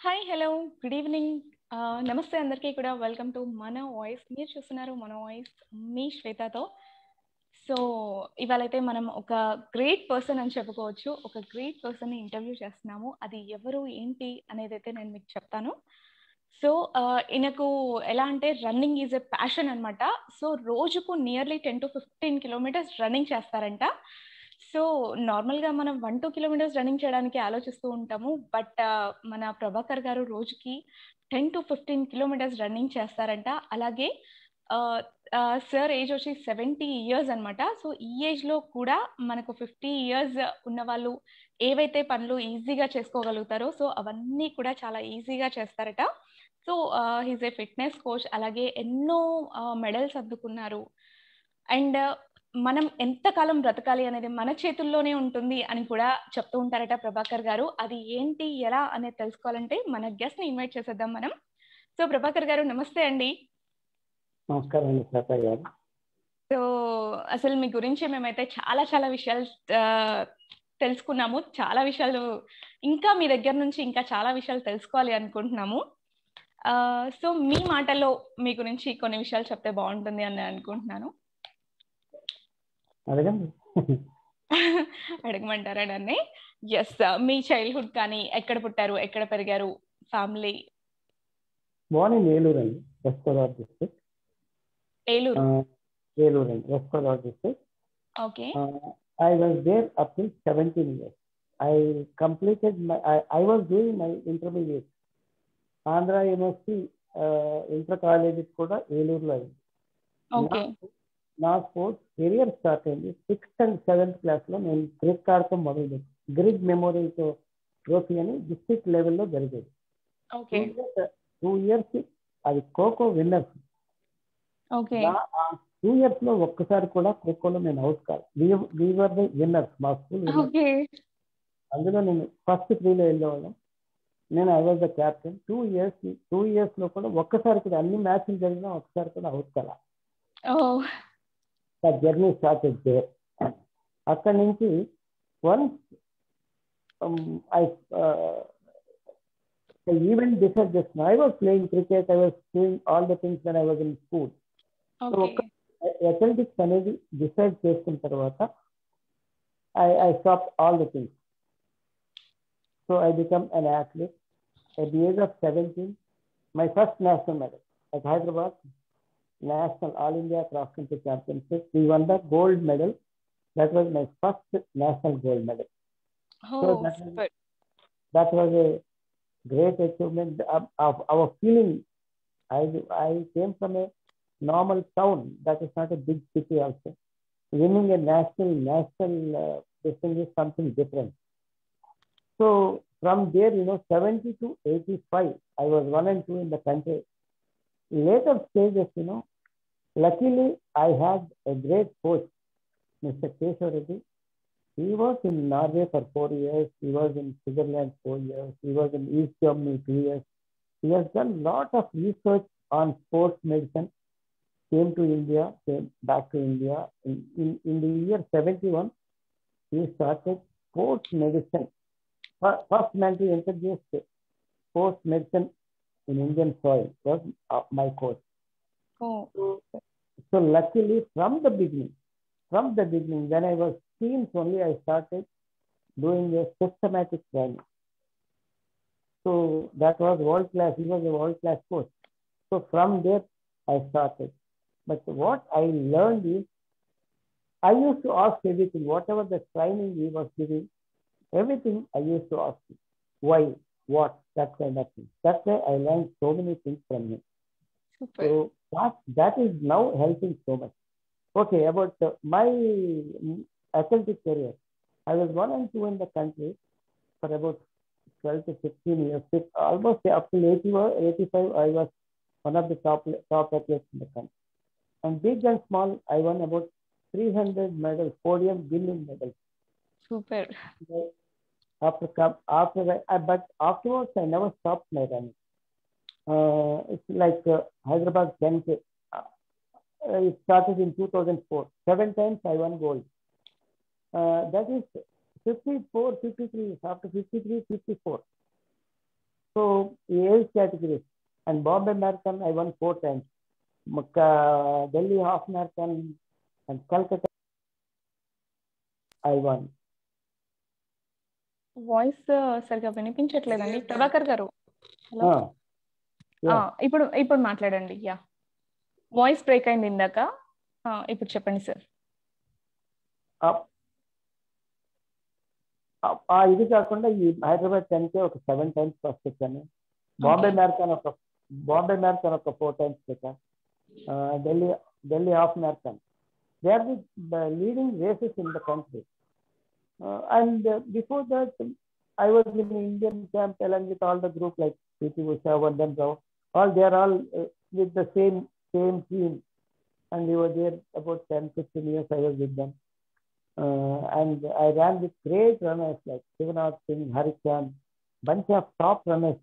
Hi hello good evening నమస్తే అందరికీ కూడా వెల్కమ్ టు మన వాయిస్. మీరు చూస్తున్నారు మన వాయిస్ మీ శ్వేతతో. సో ఇవాళైతే మనం ఒక గ్రేట్ పర్సన్ అని చెప్పుకోవచ్చు. ఒక గ్రేట్ పర్సన్ని ఇంటర్వ్యూ చేస్తున్నాము. అది ఎవరు ఏంటి అనేది అయితే నేను మీకు చెప్తాను. సో ఈయనకు ఎలా అంటే రన్నింగ్ ఈజ్ ఎ ప్యాషన్ అనమాట. సో రోజుకు నియర్లీ 10 to 15 కిలోమీటర్స్ రన్నింగ్ చేస్తారంట. సో నార్మల్గా మనం 1-2 కిలోమీటర్స్ రన్నింగ్ చేయడానికి ఆలోచిస్తూ ఉంటాము. బట్ మన ప్రభాకర్ గారు రోజుకి 10 to 15 కిలోమీటర్స్ రన్నింగ్ చేస్తారంట. అలాగే సార్ ఏజ్ వచ్చి 70 ఇయర్స్ అనమాట. సో ఈ ఏజ్లో కూడా మనకు 50 ఇయర్స్ ఉన్న వాళ్ళు ఏవైతే పనులు ఈజీగా చేసుకోగలుగుతారో సో అవన్నీ కూడా చాలా ఈజీగా చేస్తారట. So he's a fitness coach. అలాగే ఎన్నో మెడల్స్ అందుకున్నారు. అండ్ మనం ఎంతకాలం బ్రతకాలి అనేది మన చేతుల్లోనే ఉంటుంది అని కూడా చెప్తూ ఉంటారట ప్రభాకర్ గారు. అది ఏంటి ఎలా అనేది తెలుసుకోవాలంటే మన గెస్ట్ ని ఇన్వైట్ చేసేద్దాం మనం. సో ప్రభాకర్ గారు నమస్తే అండి. నమస్కారం అండి శ్వేత గారు. సో అసలు మీ గురించి మేమైతే చాలా చాలా విషయాలు తెలుసుకున్నాము. చాలా విషయాలు ఇంకా మీ దగ్గర నుంచి ఇంకా చాలా విషయాలు తెలుసుకోవాలి అనుకుంటున్నాము. సో మీ మాటల్లో మీ గురించి కొన్ని విషయాలు చెప్తే బాగుంటుంది అని అనుకుంటున్నాను. అడగండి. అడగమంటారా నన్ను? ఎస్, మీ చైల్డ్హుడ్ కానీ ఎక్కడ పుట్టారు, ఎక్కడ పెరిగారు, ఫ్యామిలీ? బోర్న్ ఇన్ ఏలూరు అండి, వెస్ట్ గోదావరి డిస్ట్రిక్ట్. ఏలూరు. ఏలూరు అండి, west Godavari district. Okay. I was there up till 17 years. I completed I was doing my intermediate. Andhra University inter college కూడా ఏలూరులో అయింది. ఓకే. నా స్పోర్ట్స్ కెరియర్ స్టార్ట్ అయింది 6th and 7th క్లాస్లో. నేను cricket ఆడటం మొదలుపెట్టి గ్రిడ్ మెమోరియల్ ట్రోఫీ అని డిస్ట్రిక్ట్ లెవెల్లో జరిగేది. ఓకే. 2 years అది ఖోఖో విన్నర్స్. ఓకే. 2 years లో ఒక్కసారి కూడా ఖోఖోలో నేను అవుట్ కాదు. వీఆర్ ది విన్నర్స్ మా స్కూల్. ఓకే. అందులో నేను ఫస్ట్ 3లో వెళ్ళేవాళ్ళం. నేను I was the captain. 2 years లో కూడా ఒక్కసారి కూడా అన్ని మ్యాచ్లు జరిగినా ఒక్కసారి కూడా అవుట్ కాల. Journey started there. అక్కడి నుంచి once the event differed just now. I was playing cricket, I was doing all the things when I was in school. Okay. So athletics అనేది డిసైడ్ చేసుకున్న తర్వాత I stopped all the things. So I become an athlete. At the age of 17, my first national medal at Hyderabad National All India Cross Country Championship. We won the gold medal. That was my first national gold medal. Oh, So that was a great achievement of our feeling. I came from a normal town that is not a big city also. Winning a national this thing is something different. So from there, 70 to 85, I was 1 and 2 in the country. Later stages, luckily I had a great coach, Mr. Keshav Reddy. He was in Norway for 4 years. He was in Switzerland 4 years. He was in East Germany 2 years. He has done a lot of research on sports medicine. Came back to India. In the year 71, he started sports medicine. First man to introduce sports medicine in Indian soil was my coach. Oh. So luckily from the beginning, when I was teens only, I started doing a systematic training. So that was world class. He was a world class coach. So from there I started. But what I learned is, I used to ask everything, whatever the training he was giving, everything I used to ask him. Why, what, that kind of thing. That's why I learned so many things from him. Super. So that is now helping so much. Okay, about my athletic career. I was 1 and 2 in the country for about 12 to 15 years. Almost up to 80 or 85, I was one of the top athletes in the country. And big and small, I won about 300 medals, podium winning medals. Super. But afterwards, I never stopped my running. It's like Hyderabad 10K. It started in 2004. 7 times I won gold. That is 54, 53, after 53, 54. So age categories, and Bombay Marathon I won 4 times. Delhi Half Marathon and Calcutta I won. Voice సరిగా వినిపించట్లేదండి ప్రభాకర్ గారు. Hello, Yeah. ఇప్పుడు మాట్లాడండి. Yeah, voice break అయింది ఇందాక. ఇప్పుడు చెప్పండి sir. ఇది కాకుండా ఈ హైదరాబాద్ 10K ఒక 7 times ఫస్ట్ వచ్చాను. బాంబే మ్యారథాన్ ఒక 4 times వచ్చా. Delhi half marathon. They are the leading races in the country. And before that, I was in the Indian camp along with all the group like P.T. Usha, Vardhan Rao. They are all with the same team. And we were there about 10-15 years. I was with them. And I ran with great runners like Shivanath Singh, Harichan, bunch of top runners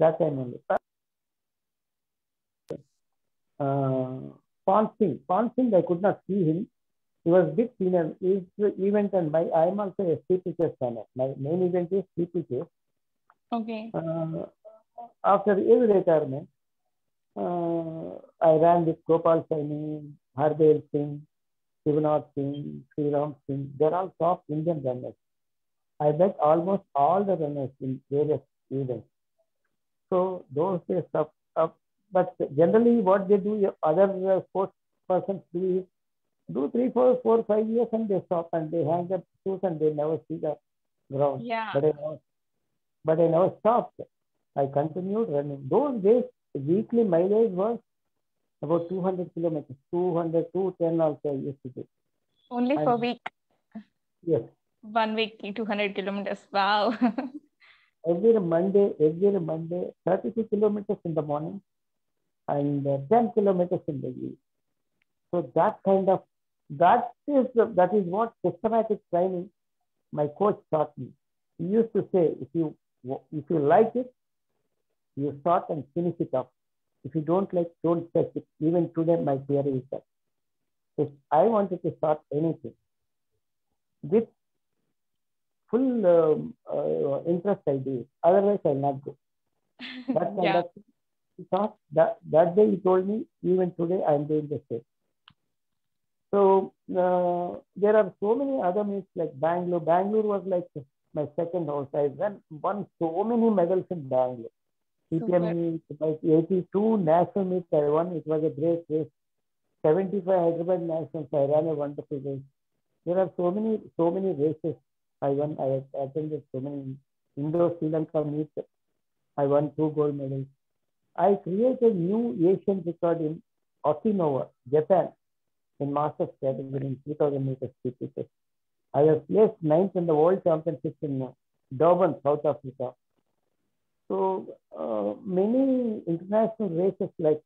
that time only. Pon Singh, I could not see him. He was big senior. His event and I am also a steeplechase runner. My main event is steeplechase. Okay. After his retirement, I ran with Gopal Saini, Hardel Singh, Shivanath Singh, Sriram Singh. They're all top Indian runners. I bet almost all the runners in various events. So those days but generally what they do, other sports persons do 3, 4, 5 years and they stop and they hang up shoes and they never see the ground. Yeah. But I never stopped. I continued running. Those days, weekly mileage was about 200 kilometers, 200, 210 also I used to do. Only for week? Yes. 1 week, 200 kilometers. Wow. Every Monday, 32 kilometers in the morning and 10 kilometers in the evening. So that is what systematic training my coach taught me. He used to say, if you like it, you start and finish it up. If you don't like, don't touch it. Even today, my theory is that if I wanted to start anything with full interest, I do it. Otherwise, I'll not go. That kind of thought. That day he told me, even today, I'm doing the same. So there are so many other meets like Bangalore. Bangalore was like my second house. I won so many medals in Bangalore. CPM meet, like 82 national meets I won. It was a great race. 75 Hyderabad nationals. I ran a wonderful race. There are so many races I won. I attended so many Indo-Sri Lanka meets. I won 2 gold medals. I created new Asian record in Okinawa, Japan, in Masters category in 3000 meters steeplechase. I was placed 9th in the World Championships in Durban, South Africa. So many international races like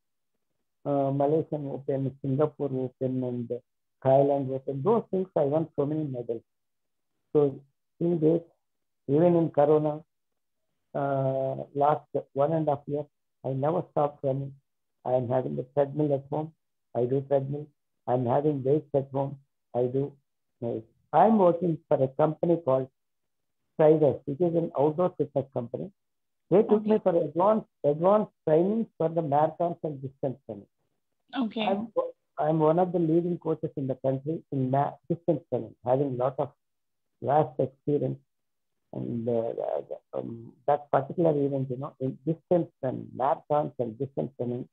Malaysian Open, Singapore Open, and Thailand Open, those things I won so many medals. So in this, even in Corona, last 1.5 years, I never stopped running. I am having a treadmill at home. I do treadmill. I'm having weights at home. I do. I'm working for a company called Striders, which is an outdoor fitness company. They took me for advanced training for the marathons and distance running. Okay. I'm one of the leading coaches in the country in distance running, having a lot of vast experience. And that particular event, in distance and marathons and distance running,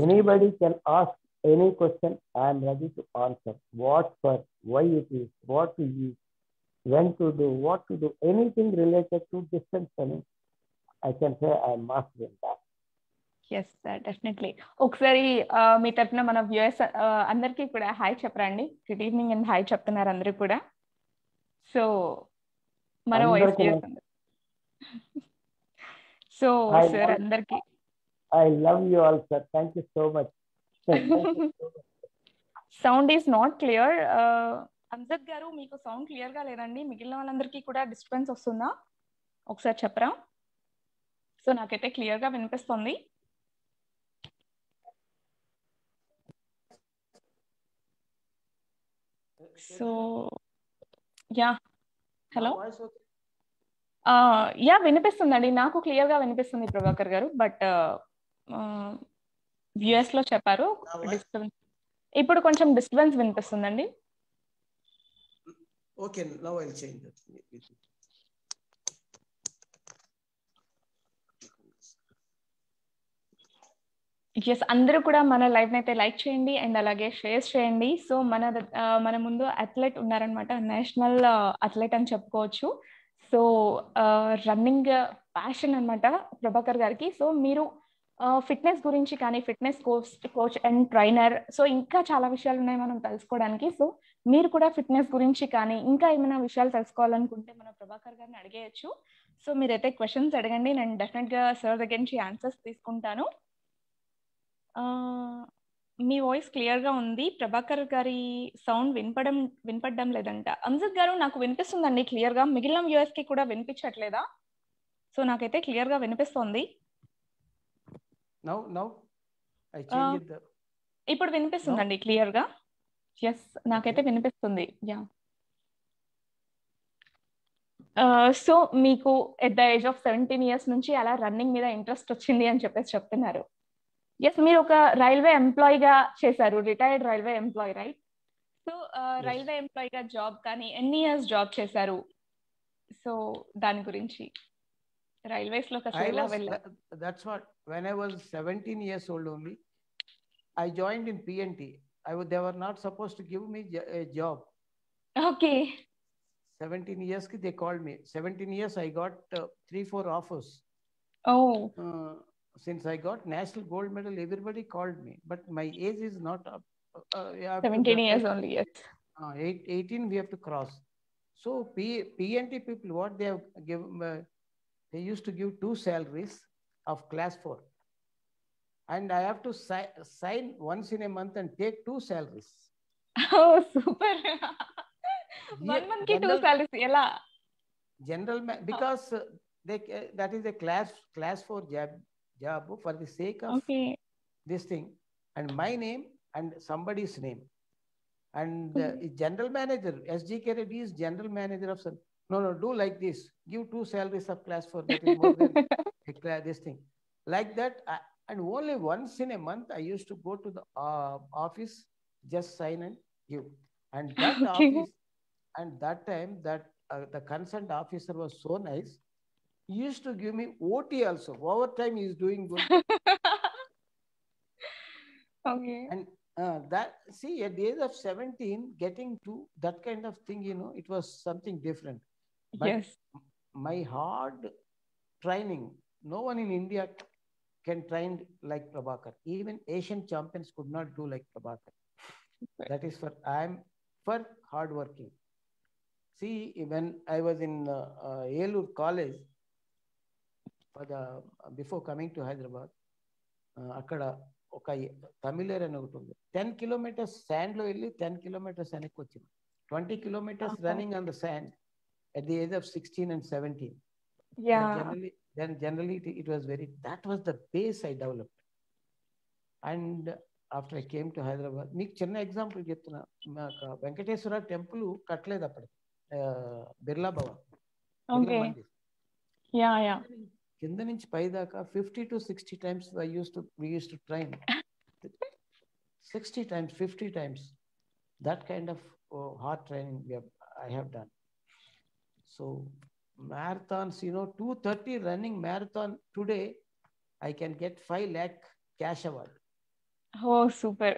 anybody can ask any question. I am ready to answer. What for, why it is, what to use, when to do, what to do, anything related to distance running, I can say I am mastering that. Yes, definitely. ఒకసారి మీ తరపున మన viewers అందరికీ కూడా hi చెప్పరండి. Good evening and hi చెప్తున్నారు అందరూ కూడా. So మన వాయిస్ సో సార్ అందరికి I love you all, sir. Thank you so much. Sound is not clear. Amjad గారు, మీకు సౌండ్ క్లియర్ గా లేదండి. మిగిలిన వాళ్ళందరికీ కూడా డిస్టర్బెన్స్ వస్తుందా? ఒకసారి చెప్పరా? సో నాకైతే క్లియర్ గా వినిపిస్తుంది. So yeah, hello. యా వినిపిస్తుందండి, నాకు క్లియర్ గా వినిపిస్తుంది ప్రభాకర్ గారు. బట్ యుఎస్ లో చెప్పారు డిస్టర్బెన్స్. ఇప్పుడు కొంచెం డిస్టర్బెన్స్ వినిపిస్తుందండి. Okay, now I'll change that. Yes, అందరూ కూడా మన లైవ్ అయితే లైక్ చేయండి అండ్ అలాగే షేర్ చేయండి. సో మన ముందు అథ్లెట్ ఉన్నారనమాట, నేషనల్ అథ్లెట్ అని చెప్పుకోవచ్చు. సో రన్నింగ్ ప్యాషన్ అనమాట ప్రభాకర్ గారికి. సో మీరు ఫిట్నెస్ గురించి కానీ, fitness coach and trainer, so ఇంకా చాలా విషయాలు ఉన్నాయి మనం తెలుసుకోవడానికి. సో మీరు కూడా ఫిట్నెస్ గురించి కానీ ఇంకా ఏమైనా విషయాలు తెలుసుకోవాలనుకుంటే మన ప్రభాకర్ గారిని అడిగేయచ్చు. సో మీరైతే క్వశ్చన్స్ అడగండి, నేను డెఫినెట్గా సార్ దగ్గర నుంచి ఆన్సర్స్ తీసుకుంటాను. మీ వాయిస్ క్లియర్ గా ఉంది, ప్రభాకర్ గారి సౌండ్ వినపడడం లేదంట. అంజద్ గారు, నాకు వినిపిస్తుందండి క్లియర్ గా, మిగిలిన వ్యూయర్స్ కి కూడా వినిపించట్లేదా? సో నాకైతే క్లియర్ గా వినిపిస్తుంది. ఇప్పుడు వినిపిస్తుందండి క్లియర్ గా. ఎస్, నాకైతే వినిపిస్తుంది. యా. సో మీకు at the age of 17 years నుంచి అలా రన్నింగ్ మీద ఇంట్రెస్ట్ వచ్చింది అని చెప్పేసి చెప్తున్నారు. ఎస్, మీరు ఒక రైల్వే ఎంప్లాయీగా చేశారు, retired railway employee, right? So railway ఎంప్లాయీగా జాబ్ కానీ ఎన్ని ఇయర్స్ జాబ్ చేశారు? సో దాని గురించి రైల్వేస్ లో ఎలా వెళ్ళారు? That's what, when I was 17 years old only, I joined in PNT. They were not supposed to give me a job. Okay. 17 years they called me. 17 years I got 3-4 offers. Oh. Since I got national gold medal, everybody called me, but my age is not up. 17 years only, yes. 18 we have to cross. So PNT people, what they have given, they used to give 2 salaries of class 4. And I have to sign once in a month and take 2 salaries. Oh, super. 1 month ki 2 salaries, yella. General, because that is a class 4 job for the sake of this thing, and my name and somebody's name. And general manager, SGK Reddy is general manager of some. No, do like this. Give 2 salaries of class 4. That is more than this thing. Like that. And only once in a month, I used to go to the office, just sign and give. And that office, and that time, that the concerned officer was so nice. He used to give me OT also. Overtime he is doing good. Okay. And that, see, at the age of 17, getting to that kind of thing, it was something different. But yes. My hard training, no one in India can train like Prabhakar. Even Asian champions could not do like Prabhakar. That is I'm for hard working. See, when I was in Yelur College, before coming to Hyderabad, akkada oka Tamiler అని ఒకటి ఉంది. 10 kilometers sand లో వెళ్ళి 10 kilometers వెనక్కి వచ్చింది. 20 kilometers running on the sand at the age of 16 and 17. Yeah. Generally it was that was the base I developed. And after I came to Hyderabad, మీకు చిన్న example చెప్తున్నా. వెంకటేశ్వర టెంపుల్ కట్టలేదు అప్పుడు, Birla Bhavan. Okay. Yeah. కింద నుంచి పై దాకా 50 to 60 times we used to train. 60 times, 50 times. That kind of hard training I have done. So marathons, 230 running marathon today, I can get 5 lakh cash award. Oh, super.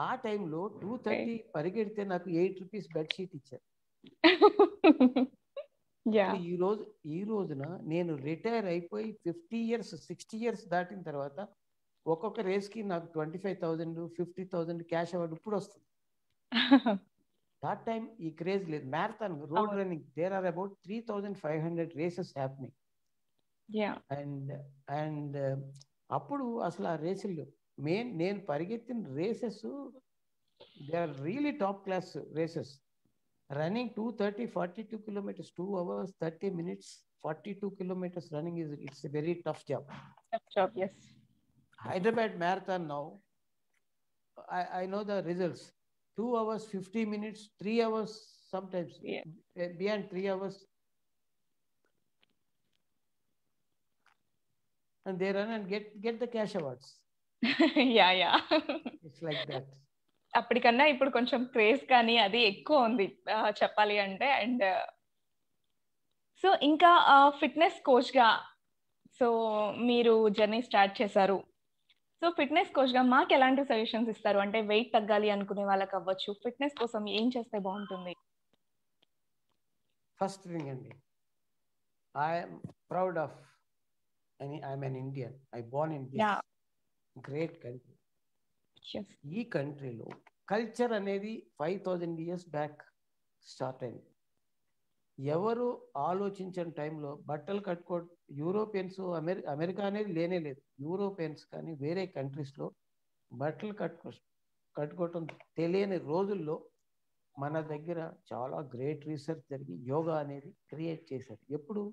ఆ టైంలో 230 పరిగెడితే నాకు 8 rupees bed sheet ఇచ్చారు. ఈ రోజున నేను retire అయిపోయి 50 years 60 years దాటిన తర్వాత ఒక్కొక్క రేస్ కి నాకు 25,000 50,000 క్యాష్ అవార్డు ఇప్పుడు వస్తుంది. దాట్ టైం ఈ క్రేజ్ లేదు. Marathon, road running, there are about 3,500 races happening. And అప్పుడు అసలు ఆ రేసులు నేను పరిగెత్తిన races, they are really top class races. Running 230, 42 kilometers, 2 hours, 30 minutes, 42 kilometers running it's a very tough job. Tough job, yes. Hyderabad Marathon now, I know the results. 2 hours, 50 minutes, 3 hours sometimes, beyond 3 hours. and they run and get the cash awards. Yeah. It's like that. అప్పటికన్నా ఇప్పుడు కొంచెం craze కానీ అది ఎక్కువ ఉంది చెప్పాలి అంటే. And so ఇంకా fitness కోచ్గా సో మీరు జర్నీ స్టార్ట్ చేశారు. సో ఫిట్నెస్ కోచ్గా మాకు ఎలాంటి సజెషన్స్ ఇస్తారు? అంటే వెయిట్ తగ్గాలి అనుకునే వాళ్ళకి అవ్వచ్చు, ఫిట్నెస్ కోసం ఏం చేస్తే బాగుంటుంది? ఫస్ట్ థింగ్ అండి, I'm proud of I'm an Indian. I born in this great country. ఈ కంట్రీలో కల్చర్ అనేది 5000 years బ్యాక్ స్టార్ట్ అయింది. ఎవరు ఆలోచించని టైంలో బట్టలు యూరోపియన్స్, అమెరికా అనేది లేనే లేదు. యూరోపియన్స్ కానీ వేరే కంట్రీస్లో బట్టలు కట్టుకోవటం తెలియని రోజుల్లో మన దగ్గర చాలా గ్రేట్ రీసెర్చ్ జరిగి యోగా అనేది క్రియేట్ చేశారు. ఎప్పుడు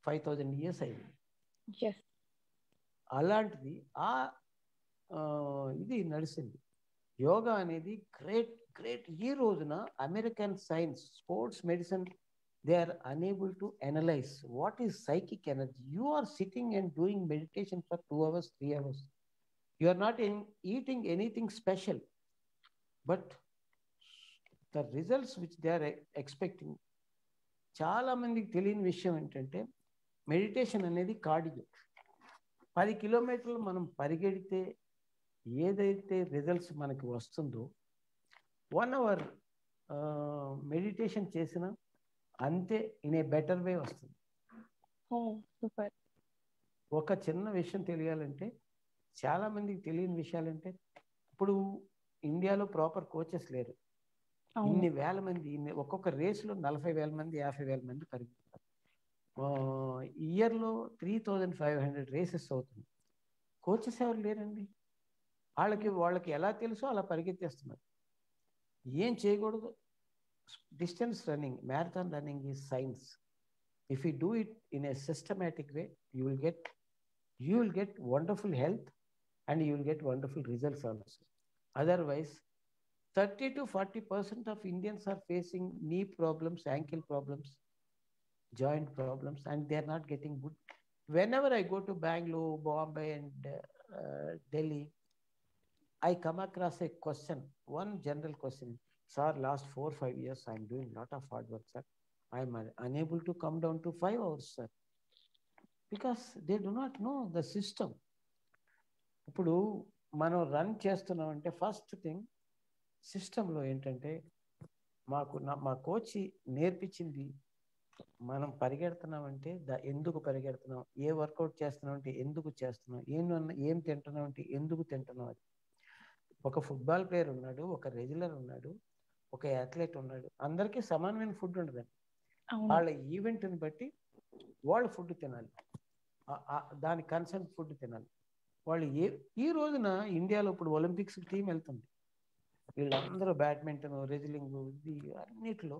5000 years అయింది. అలాంటిది ఇది నడిచింది. యోగా అనేది గ్రేట్. ఈ రోజున American science, sports medicine, they are unable to analyze what is psychic energy. You are sitting and doing meditation for 2 hours, 3 hours. You are not eating anything special, but the results which they are expecting, చాలా మందికి తెలియని విషయం ఏంటంటే meditation అనేది cardio. 10 కిలోమీటర్లు మనం పరిగెడితే ఏదైతే results మనకి వస్తుందో 1 hour మెడిటేషన్ చేసినా అంతే ఇన్ ఏ బెటర్ వే వస్తుంది. ఒక చిన్న విషయం తెలియాలంటే, చాలా మందికి తెలియని విషయాలంటే, ఇప్పుడు ఇండియాలో ప్రాపర్ కోచెస్ లేరు. ఇన్ని వేల మంది, ఒక్కొక్క రేసులో 40,000 మంది, 50,000 మంది పరిగెత్తుతారు. ఇయర్లో 3,500 రేసెస్ అవుతుంది. కోచెస్ ఎవరు లేరండి. వాళ్ళకి ఎలా తెలుసో అలా పరిగెత్తేస్తున్నారు. ఏం చేయకూడదు. Distance running, marathon running is science. If you do it in a systematic way, you will get wonderful health and you will get wonderful results also. Otherwise, 30 to 40% of Indians are facing knee problems, ankle problems, joint problems, and they are not getting good. Whenever I go to Bangalore, Bombay, and Delhi, I come across a question, one general question. Sir, last 4-5 years, I am doing a lot of hard work, sir. I am unable to come down to 5 hours, sir. Because they do not know the system. ఇప్పుడు మనం run చేస్తున్నాం అంటే first thing సిస్టంలో ఏంటంటే మా coach నేర్పించింది, మనం పరిగెడుతున్నాం అంటే ఎందుకు పరిగెడుతున్నాం, ఏ వర్కౌట్ చేస్తున్నాం అంటే ఎందుకు చేస్తున్నాం, ఏం తింటున్నాం అంటే ఎందుకు తింటున్నాం. అది ఒక ఫుట్బాల్ ప్లేయర్ ఉన్నాడు, ఒక రెగ్యులర్ ఉన్నాడు, ఒక అథ్లెట్ ఉన్నాడు. అందరికీ సమానమైన ఫుడ్ ఉండదండి. వాళ్ళ ఈవెంట్ని బట్టి వాళ్ళు ఫుడ్ తినాలి, దాని కన్సర్న్ ఫుడ్ తినాలి. వాళ్ళు ఈ రోజున ఇండియాలో ఇప్పుడు ఒలింపిక్స్ టీం వెళ్తుంది. వీళ్ళందరూ బ్యాడ్మింటన్, రెజ్లింగ్, ఇది అన్నిటిలో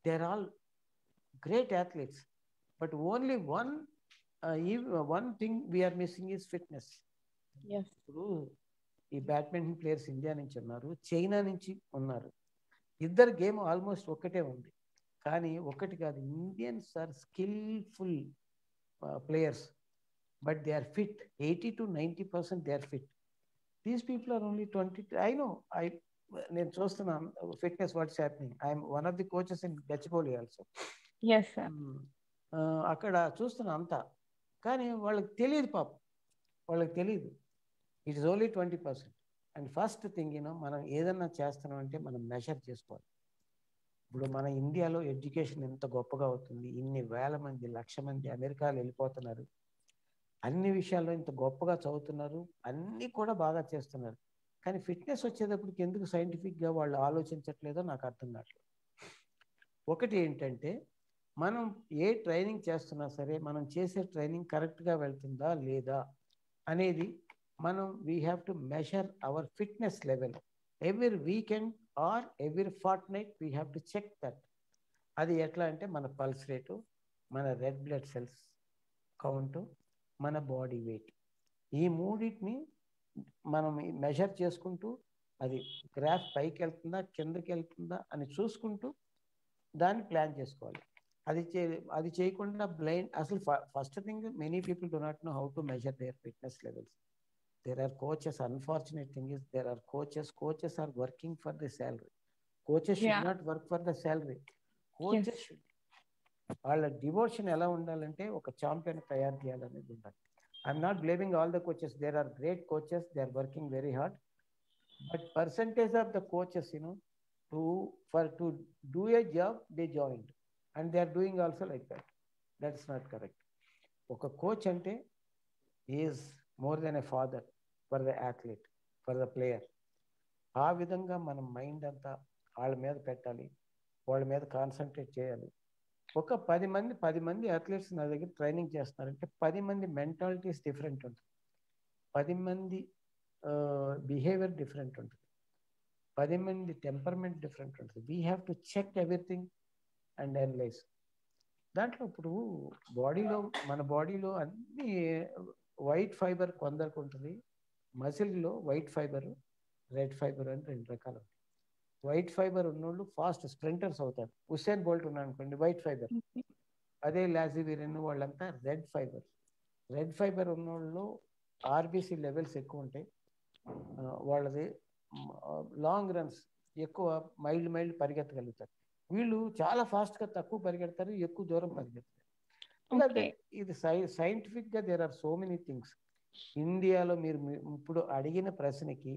they are all great athletes. But only one thing we are missing is fitness. ఇప్పుడు ఈ బ్యాడ్మింటన్ ప్లేయర్స్ ఇండియా నుంచి ఉన్నారు, చైనా నుంచి ఉన్నారు. ఇద్దరు గేమ్ ఆల్మోస్ట్ ఒక్కటే ఉంది, కానీ ఒకటి కాదు. Indians are skillful players, but they are fit. 80 to 90% they are fit. These people are only 20. I know, నేను చూస్తున్నాను fitness what's happening. I'm one of the coaches in Gachibowli also. అక్కడ చూస్తున్నా అంతా, కానీ వాళ్ళకి తెలియదు పాపం, వాళ్ళకి తెలియదు. It is only 20%. And first thing మనం ఏదన్నా చేస్తున్నాం అంటే మనం మెషర్ చేసుకోవాలి. ఇప్పుడు మన ఇండియాలో ఎడ్యుకేషన్ ఎంత గొప్పగా అవుతుంది, ఇన్ని వేల మంది, 1,00,000 మంది అమెరికాలో వెళ్ళిపోతున్నారు, అన్ని విషయాల్లో ఇంత గొప్పగా చదువుతున్నారు, అన్నీ కూడా బాగా చేస్తున్నారు. కానీ ఫిట్నెస్ వచ్చేటప్పటికి ఎందుకు సైంటిఫిక్గా వాళ్ళు ఆలోచించట్లేదో నాకు అర్థం కావట్లేదు. ఒకటి ఏంటంటే, మనం ఏ ట్రైనింగ్ చేస్తున్నా సరే మనం చేసే ట్రైనింగ్ కరెక్ట్గా వెళ్తుందా లేదా అనేది we have to measure our fitness level every weekend or every fortnight. We have to check that. అది ఎట్లా అంటే మన పల్స్ రేటు, మన రెడ్ బ్లడ్ సెల్స్ కౌంట్, మన బాడీ వెయిట్, ఈ మూడింటిని మనం మెజర్ చేసుకుంటూ, అది గ్రాఫ్ పైకి వెళ్తుందా కిందకి వెళ్తుందా అని చూసుకుంటూ దాన్ని ప్లాన్ చేసుకోవాలి. అది చేయకుండా బ్లైండ్. అసలు first thing, many people do not know how to measure their fitness levels. There are coaches. Unfortunate thing is there are coaches. Coaches are working for the salary. Coaches should not work for the salary. Coaches should, వాళ్ళ devotion ఎలా ఉండాలంటే ఒక champion తయారు చేయాలనేది ఉండాలి. I'm not blaming all the coaches. There are great coaches. They are working very hard. But percentage of the coaches to do a job they joined and they are doing also like that. That's not correct. ఒక coach అంటే is more than a father for the athlete, for the player. ఆ విధంగా మనం mind అంతా వాళ్ళ మీద పెట్టాలి, వాళ్ళ మీద కాన్సన్ట్రేట్ చేయాలి. ఒక 10 మంది అథ్లీట్స్ నా దగ్గర ట్రైనింగ్ చేస్తున్నారంటే 10 మంది మెంటాలిటీస్ డిఫరెంట్ ఉంటుంది, 10 మంది బిహేవియర్ డిఫరెంట్ ఉంటుంది, 10 మంది టెంపర్మెంట్ డిఫరెంట్ ఉంటుంది. We have to check everything and analyse. దాంట్లో ఇప్పుడు మన బాడీలో అన్ని వైట్ ఫైబర్ కొందరికి ఉంటుంది, మజిల్లో వైట్ ఫైబర్, రెడ్ ఫైబర్ అని 2 రకాలు. వైట్ ఫైబర్ ఉన్నోళ్ళు ఫాస్ట్ స్ప్రింటర్స్ అవుతారు. ఉసేన్ బోల్ట్ ఉన్నాడు అనుకోండి, వైట్ ఫైబర్. అదే లాజివిరియన్ వాళ్ళంతా రెడ్ ఫైబర్. రెడ్ ఫైబర్ ఉన్నోళ్ళు ఆర్బీసీ లెవెల్స్ ఎక్కువ ఉంటాయి, వాళ్ళది లాంగ్ రన్స్ ఎక్కువ మైళ్ళు పరిగెత్తగలుగుతారు. వీళ్ళు చాలా ఫాస్ట్గా తక్కువ పరిగెడతారు, ఎక్కువ దూరం పరిగెడతారు. ఇది సైంటిఫిక్గా there are so many things. ఇండియాలో మీరు ఇప్పుడు అడిగిన ప్రశ్నకి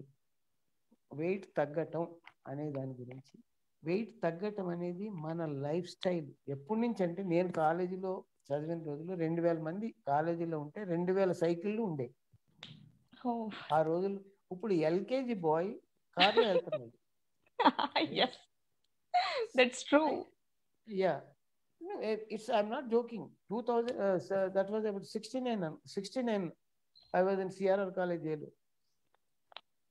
వెయిట్ తగ్గటం అనే దాని గురించి, వెయిట్ తగ్గటం అనేది మన లైఫ్ స్టైల్. ఎప్పటి నుంచి అంటే నేను కాలేజీలో చదివిన రోజుల్లో 2000 మంది కాలేజీలో ఉంటే 2000 సైకిళ్ళు ఉండే ఆ రోజులు. ఇప్పుడు ఎల్కేజీ బాయ్ కార్లో వెళ్తున్నాడు. That's true. Yeah. No, I'm not joking. 2000, that was about 69. I was in CRR college.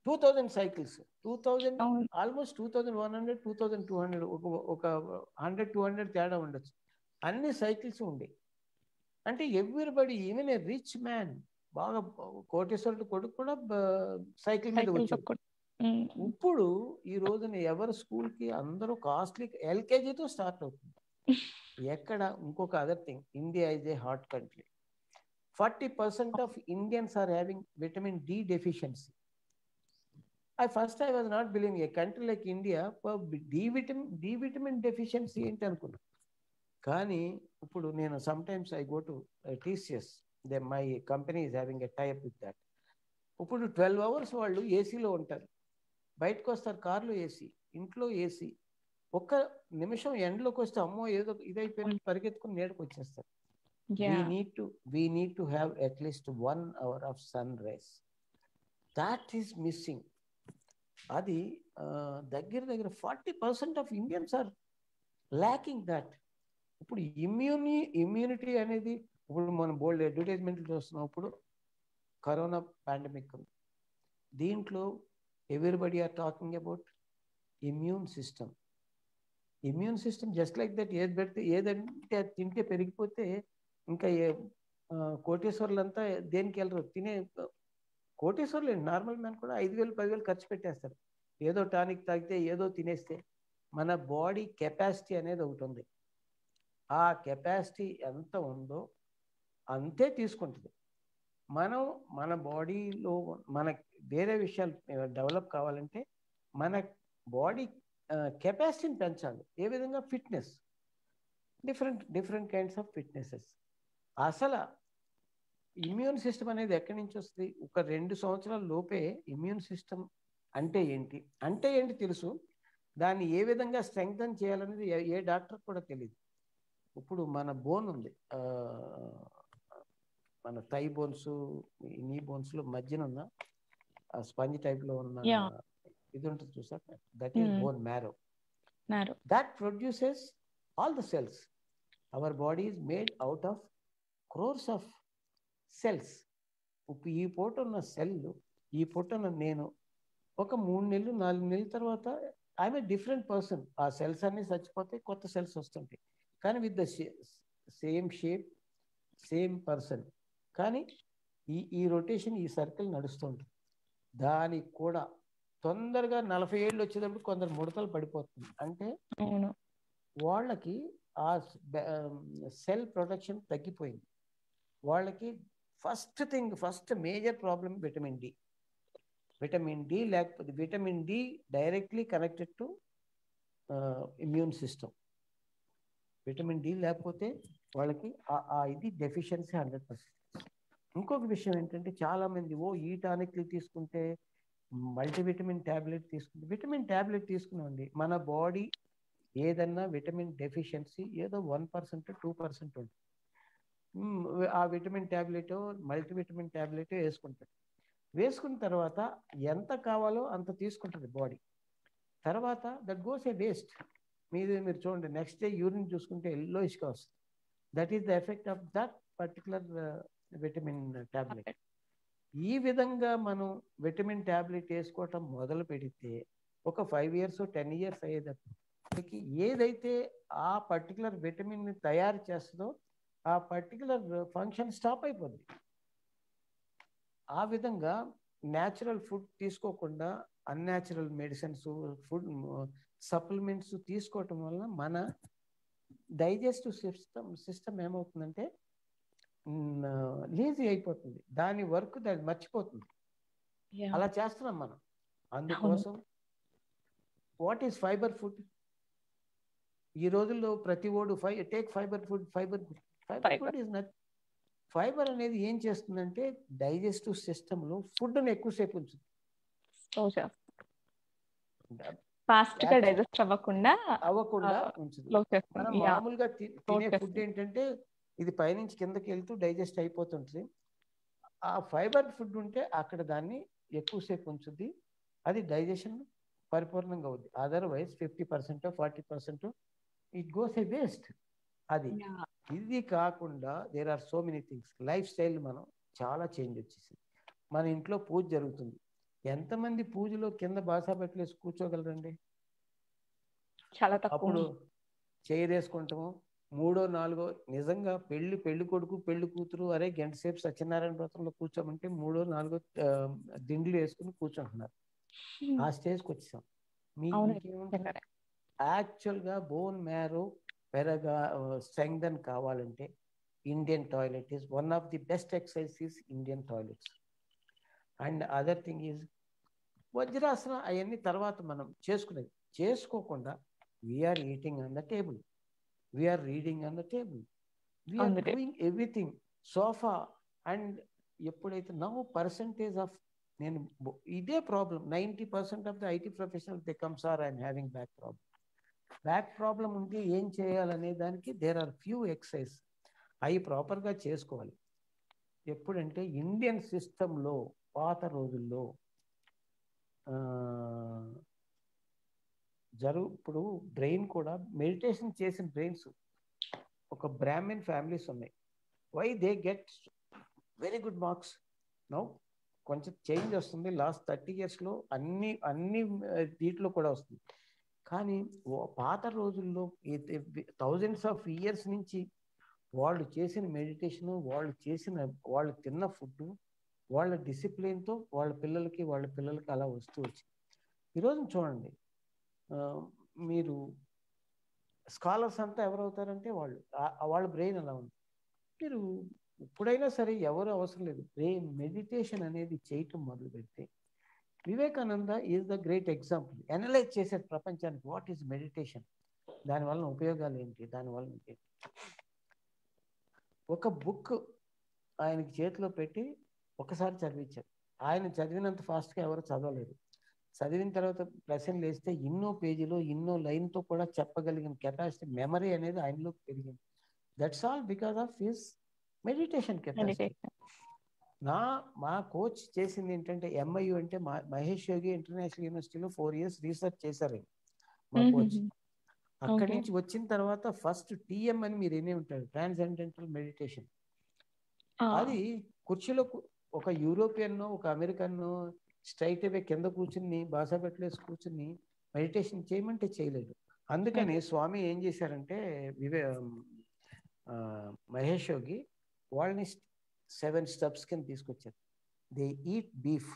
2000 cycles. 2000, almost 2100, 2200, ఒక 100-200 తేడా ఉండొచ్చు. అన్ని సైకిల్స్ ఉండే. అంటే everybody, even a rich man, బాగా కోటేశ్వరుడు కొడుకు కూడా సైకిల్ మీద వచ్చాడు. ఇప్పుడు ఈ రోజున ఎవరి స్కూల్కి అందరూ కాస్ట్లీ ఎల్కేజీతో స్టార్ట్ అవుతుంది. ఎక్కడ ఇంకొక other thing, India is a hot country. 40% of Indians are having vitamin D deficiency. I was not believing a country like India D vitamin deficiency ఏంటి అనుకున్నా. కానీ ఇప్పుడు నేను sometimes I go to TCS, my company is having a tie up with that. ఇప్పుడు 12 hours వాళ్ళు ఏసీలో ఉంటారు, బయటకు వస్తారు కార్లో ఏసీ, ఇంట్లో ఏసీ. ఒక్క నిమిషం ఎండలోకి వస్తే అమ్మో ఏదో ఇదైపోయిన పరిగెత్తుకుని నేడుకు వచ్చేస్తారు. We need to have at least 1 hour of sun rays. That is missing. అది దగ్గర 40% of Indians are lacking that. ఇప్పుడు ఇమ్యూనిటీ అనేది, ఇప్పుడు మనం బోల్డ్ అడ్వర్టైజ్మెంట్లు చూస్తున్నాం. ఇప్పుడు కరోనా పాండమిక్ ఉంది, దీంట్లో everybody are talking about immune system. Immune system just like that. ఏదంటే అది తింటే పెరిగిపోతే ఇంకా కోటేశ్వర్లంతా దేనికి వెళ్ళరు. కోటేశ్వర్లు నార్మల్ మ్యాన్ కూడా 5,000-10,000 ఖర్చు పెట్టేస్తారు ఏదో టానిక్ తాగితే, ఏదో తినేస్తే. మన బాడీ కెపాసిటీ అనేది ఒకటి ఉంది. ఆ కెపాసిటీ ఎంత ఉందో అంతే తీసుకుంటుంది. మన బాడీలో మన వేరే విషయాలు డెవలప్ కావాలంటే మన బాడీ కెపాసిటీని పెంచాలి. ఏ విధంగా? Fitness, different kinds of fitnesses. అసలు ఇమ్యూన్ సిస్టమ్ అనేది ఎక్కడి నుంచి వస్తుంది? ఒక 2 సంవత్సరాల లోపే ఇమ్యూన్ సిస్టమ్ అంటే ఏంటి తెలుసు, దాన్ని ఏ విధంగా స్ట్రెంగ్తన్ చేయాలనేది ఏ డాక్టర్ కూడా తెలియదు. ఇప్పుడు మన బోన్ ఉంది, మన థై బోన్స్, నీ బోన్స్లో మధ్యన ఉన్న స్పంజ్ టైప్లో ఉన్న ఇది ఉంటుంది చూసా, that is bone marrow. That produces all the cells. Our body is made out of crores of cells. ఈ పూట ఉన్న సెల్, ఈ పూట నేను ఒక 3 నెలలు 4 నెలల తర్వాత ఐఎమ్ ఏ డిఫరెంట్ పర్సన్. ఆ సెల్స్ అన్ని చచ్చిపోతే కొత్త సెల్స్ వస్తుంటాయి, కానీ with the same shape, same person. కానీ ఈ రొటేషన్, ఈ సర్కిల్ నడుస్తుంటుంది. దానికి కూడా తొందరగా 40 ఏళ్ళు వచ్చేటప్పుడు కొందరు ముడతలు పడిపోతుంది. అంటే వాళ్ళకి ఆ సెల్ ప్రొటెక్షన్ తగ్గిపోయింది. వాళ్ళకి first major problem vitamin D. Vitamin D లేకపోతే vitamin D directly connected to immune system. Vitamin D లేకపోతే వాళ్ళకి ఇది డెఫిషియన్సీ 100%. ఇంకొక విషయం ఏంటంటే చాలామంది ఈ టానిక్లు తీసుకుంటే మల్టీవిటమిన్ ట్యాబ్లెట్ తీసుకుంటే, విటమిన్ ట్యాబ్లెట్ తీసుకున్నామండి, మన బాడీ ఏదన్నా విటమిన్ డెఫిషియన్సీ ఏదో 1% 2% ఉంటుంది. ఆ విటమిన్ ట్యాబ్లెట్ మల్టీవిటమిన్ ట్యాబ్లెట్ వేసుకున్న తర్వాత ఎంత కావాలో అంత తీసుకుంటుంది బాడీ. తర్వాత దట్ గోస్ ఏ వేస్ట్. మీరు చూడండి, నెక్స్ట్ డే యూరిన్ చూసుకుంటే ఎల్లోయిష్గా వస్తుంది. That is the effect of that particular vitamin tablet. ఈ విధంగా మనం విటమిన్ ట్యాబ్లెట్ వేసుకోవటం మొదలు పెడితే ఒక 5 years 10 years అయ్యేటప్పటికి ఏదైతే ఆ పర్టికులర్ విటమిన్ ని తయారు చేస్తుందో ఆ పర్టికులర్ ఫంక్షన్ స్టాప్ అయిపోద్ది. ఆ విధంగా న్యాచురల్ ఫుడ్ తీసుకోకుండా అన్యాచురల్ మెడిసిన్స్, ఫుడ్ సప్లిమెంట్స్ తీసుకోవటం వల్ల మన డైజెస్టివ్ సిస్టమ్ ఏమవుతుందంటే లేజీ అయిపోతుంది. దాని వర్క్ దాన్ని మర్చిపోతుంది. అలా చేస్తున్నాం మనం. అందుకోసం వాట్ ఈస్ ఫైబర్ ఫుడ్? ఈ రోజుల్లో ప్రతి ఓడు take fibre food. Fibre food is nothing. Fibre అనేది ఏం చేస్తుందంటే డైజెస్టివ్ సిస్టంలో ఫుడ్ని ఎక్కువసేపు ఉంచుతుంది. అవ్వకుండా ఉంచుతుంది. మనం మామూలుగా తినే ఫుడ్ ఏంటంటే ఇది పైనుంచి కిందకి వెళ్తూ డైజెస్ట్ అయిపోతుంటుంది. ఆ ఫైబర్ ఫుడ్ ఉంటే అక్కడ దాన్ని ఎక్కువసేపు ఉంచుద్ది, అది డైజెషన్ పరిపూర్ణంగా అవుద్ది. Otherwise 50% 40% it goes a waste. అది ఇది కాకుండా there are so many things. Life style మనం చాలా చేంజ్ వచ్చేసింది. మన ఇంట్లో పూజ జరుగుతుంది, ఎంతమంది పూజలో కింద బాసా పెట్టలేసి కూర్చోగలరండి? చాలా తక్కువ. అప్పుడు చైర్ వేసుకుంటాము, 3 4 నిజంగా పెళ్లి కొడుకు పెళ్లి కూతురు అరే గంట సేపు సత్యనారాయణ వ్రతంలో కూర్చోమంటే 3 4 దిండ్లు వేసుకుని కూర్చుంటున్నారు. ఆ స్టేజ్కి వచ్చేసాం. యాక్చువల్గా బోన్ మ్యారో స్ట్రెంగ్థన్ కావాలంటే Indian toilet is one of the best exercise. Indian toilets. And other thing is వజ్రాసనం. అవన్నీ తర్వాత మనం చేసుకోకుండా we're eating on the table, we're reading on the table, we're doing everything sofa. And ఎప్పుడైతే percentage of నేను ఇదే problem 90% of the IT professional they comes are I'm having back problem ఉంటే ఏం చేయాలనే దానికి దేర్ ఆర్ ఫ్యూ ఎక్సర్సైజ్. అవి ప్రాపర్గా చేసుకోవాలి. ఎప్పుడంటే ఇండియన్ సిస్టంలో పాత రోజుల్లో ఇప్పుడు బ్రెయిన్ కూడా మెడిటేషన్ చేసిన బ్రెయిన్స్ ఒక బ్రాహ్మణ్ ఫ్యామిలీస్ ఉన్నాయి. Why they get very good marks? Now కొంచెం చేంజ్ వస్తుంది లాస్ట్ 30 yearsలో, అన్ని దీంట్లో కూడా వస్తుంది. కానీ పాత రోజుల్లో థౌజండ్స్ ఆఫ్ ఇయర్స్ నుంచి వాళ్ళు చేసిన మెడిటేషన్, వాళ్ళు తిన్న ఫుడ్, వాళ్ళ డిసిప్లిన్తో వాళ్ళ పిల్లలకి అలా వచ్చింది. ఈరోజు చూడండి, మీరు స్కాలర్స్ అంతా ఎవరవుతారంటే వాళ్ళ బ్రెయిన్ అలా ఉంది. మీరు ఎప్పుడైనా సరే ఎవరు అవసరం లేదు, బ్రెయిన్ మెడిటేషన్ అనేది చేయటం మొదలు పెడితే Vivekananda is the great example. Analyse చేశారు ప్రపంచానికి వాట్ ఈజ్ మెడిటేషన్, దానివల్ల ఉపయోగాలు ఏంటి, దానివల్ల ఏంటి. ఒక బుక్ ఆయనకి చేతిలో పెట్టి ఒకసారి చదివించారు. ఆయన చదివినంత ఫాస్ట్గా ఎవరు చదవలేదు. చదివిన తర్వాత ప్రశ్నలు వేస్తే ఎన్నో పేజీలో ఎన్నో లైన్తో కూడా చెప్పగలిగిన కెపాసిటీ, మెమరీ అనేది ఆయనలో పెరిగింది. That's all because of his meditation capacity. మా కోచ్ చేసింది ఏంటంటే MIU అంటే మహేష్ యోగి ఇంటర్నేషనల్ యూనివర్సిటీలో 4 years రీసెర్చ్ చేశారు మా కోచ్. అక్కడి నుంచి వచ్చిన తర్వాత ఫస్ట్ TM అని మీరు ఏనే ఉంటారు, ట్రాన్సెండెంటల్ మెడిటేషన్. అది కుర్చీలో ఒక యూరోపియన్ ఒక అమెరికన్ స్ట్రైట్ అవే కింద కూర్చుని బాసా పెట్టలేసి కూర్చుని మెడిటేషన్ చేయమంటే చేయలేదు. అందుకని స్వామి ఏం చేశారంటే మహేష్ యోగి వాళ్ళని 7 steps కింద తీసుకొచ్చారు. దే ఈట్ బీఫ్,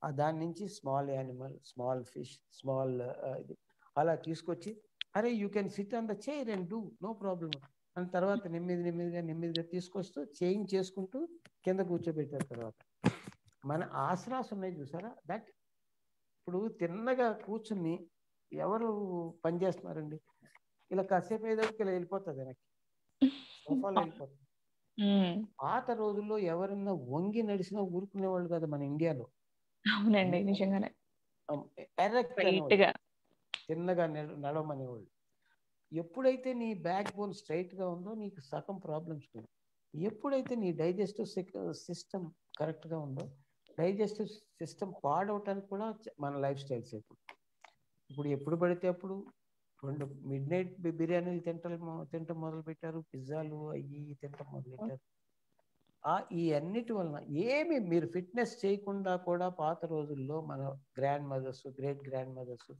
దాని నుంచి small animal, small fish, small ఇది అలా తీసుకొచ్చి అరే you can sit on the chair and do, no problem. అని తర్వాత నెమ్మదిగా తీసుకొస్తూ చేంజ్ చేసుకుంటూ కింద కూర్చోబెట్టారు. తర్వాత మన ఆసనాస్ ఉన్నాయి చూసారా, దట్ ఇప్పుడు తిన్నగా కూర్చుని ఎవరు పని చేస్తున్నారండి, ఇలా కాసేపు అయ్యేదానికి ఇలా వెళ్ళిపోతుంది వెనక్కి, సోఫాలో వెళ్ళిపోతుంది. పాత రోజుల్లో ఎవరన్నా వంగి నడిచినా ఊరుకునేవాళ్ళు కదా మన ఇండియాలో. అవునండి, నిజంగానే. తిన్నగా నడవమనేవాళ్ళు. ఎప్పుడైతే నీ బ్యాక్ బోన్ స్ట్రైట్ గా ఉందో నీకు సగం ప్రాబ్లమ్స్ ఉన్నాయి. ఎప్పుడైతే నీ డైజెస్టివ్ సిస్టమ్ కరెక్ట్ గా ఉందో, డైజెస్టివ్ సిస్టమ్ పాడవటానికి కూడా మన లైఫ్ స్టైల్స్ ఇప్పుడు ఎప్పుడు పడితే అప్పుడు మిడ్ నైట్ బిర్యానీలు తింటాం మొదలు పెట్టారు, పిజ్జాలు అవి తింటాం మొదలు పెట్టారు. ఈ అన్నిటి వలన ఏమి మీరు ఫిట్నెస్ చేయకుండా కూడా పాత రోజుల్లో మన grandmothers, great grandmothers,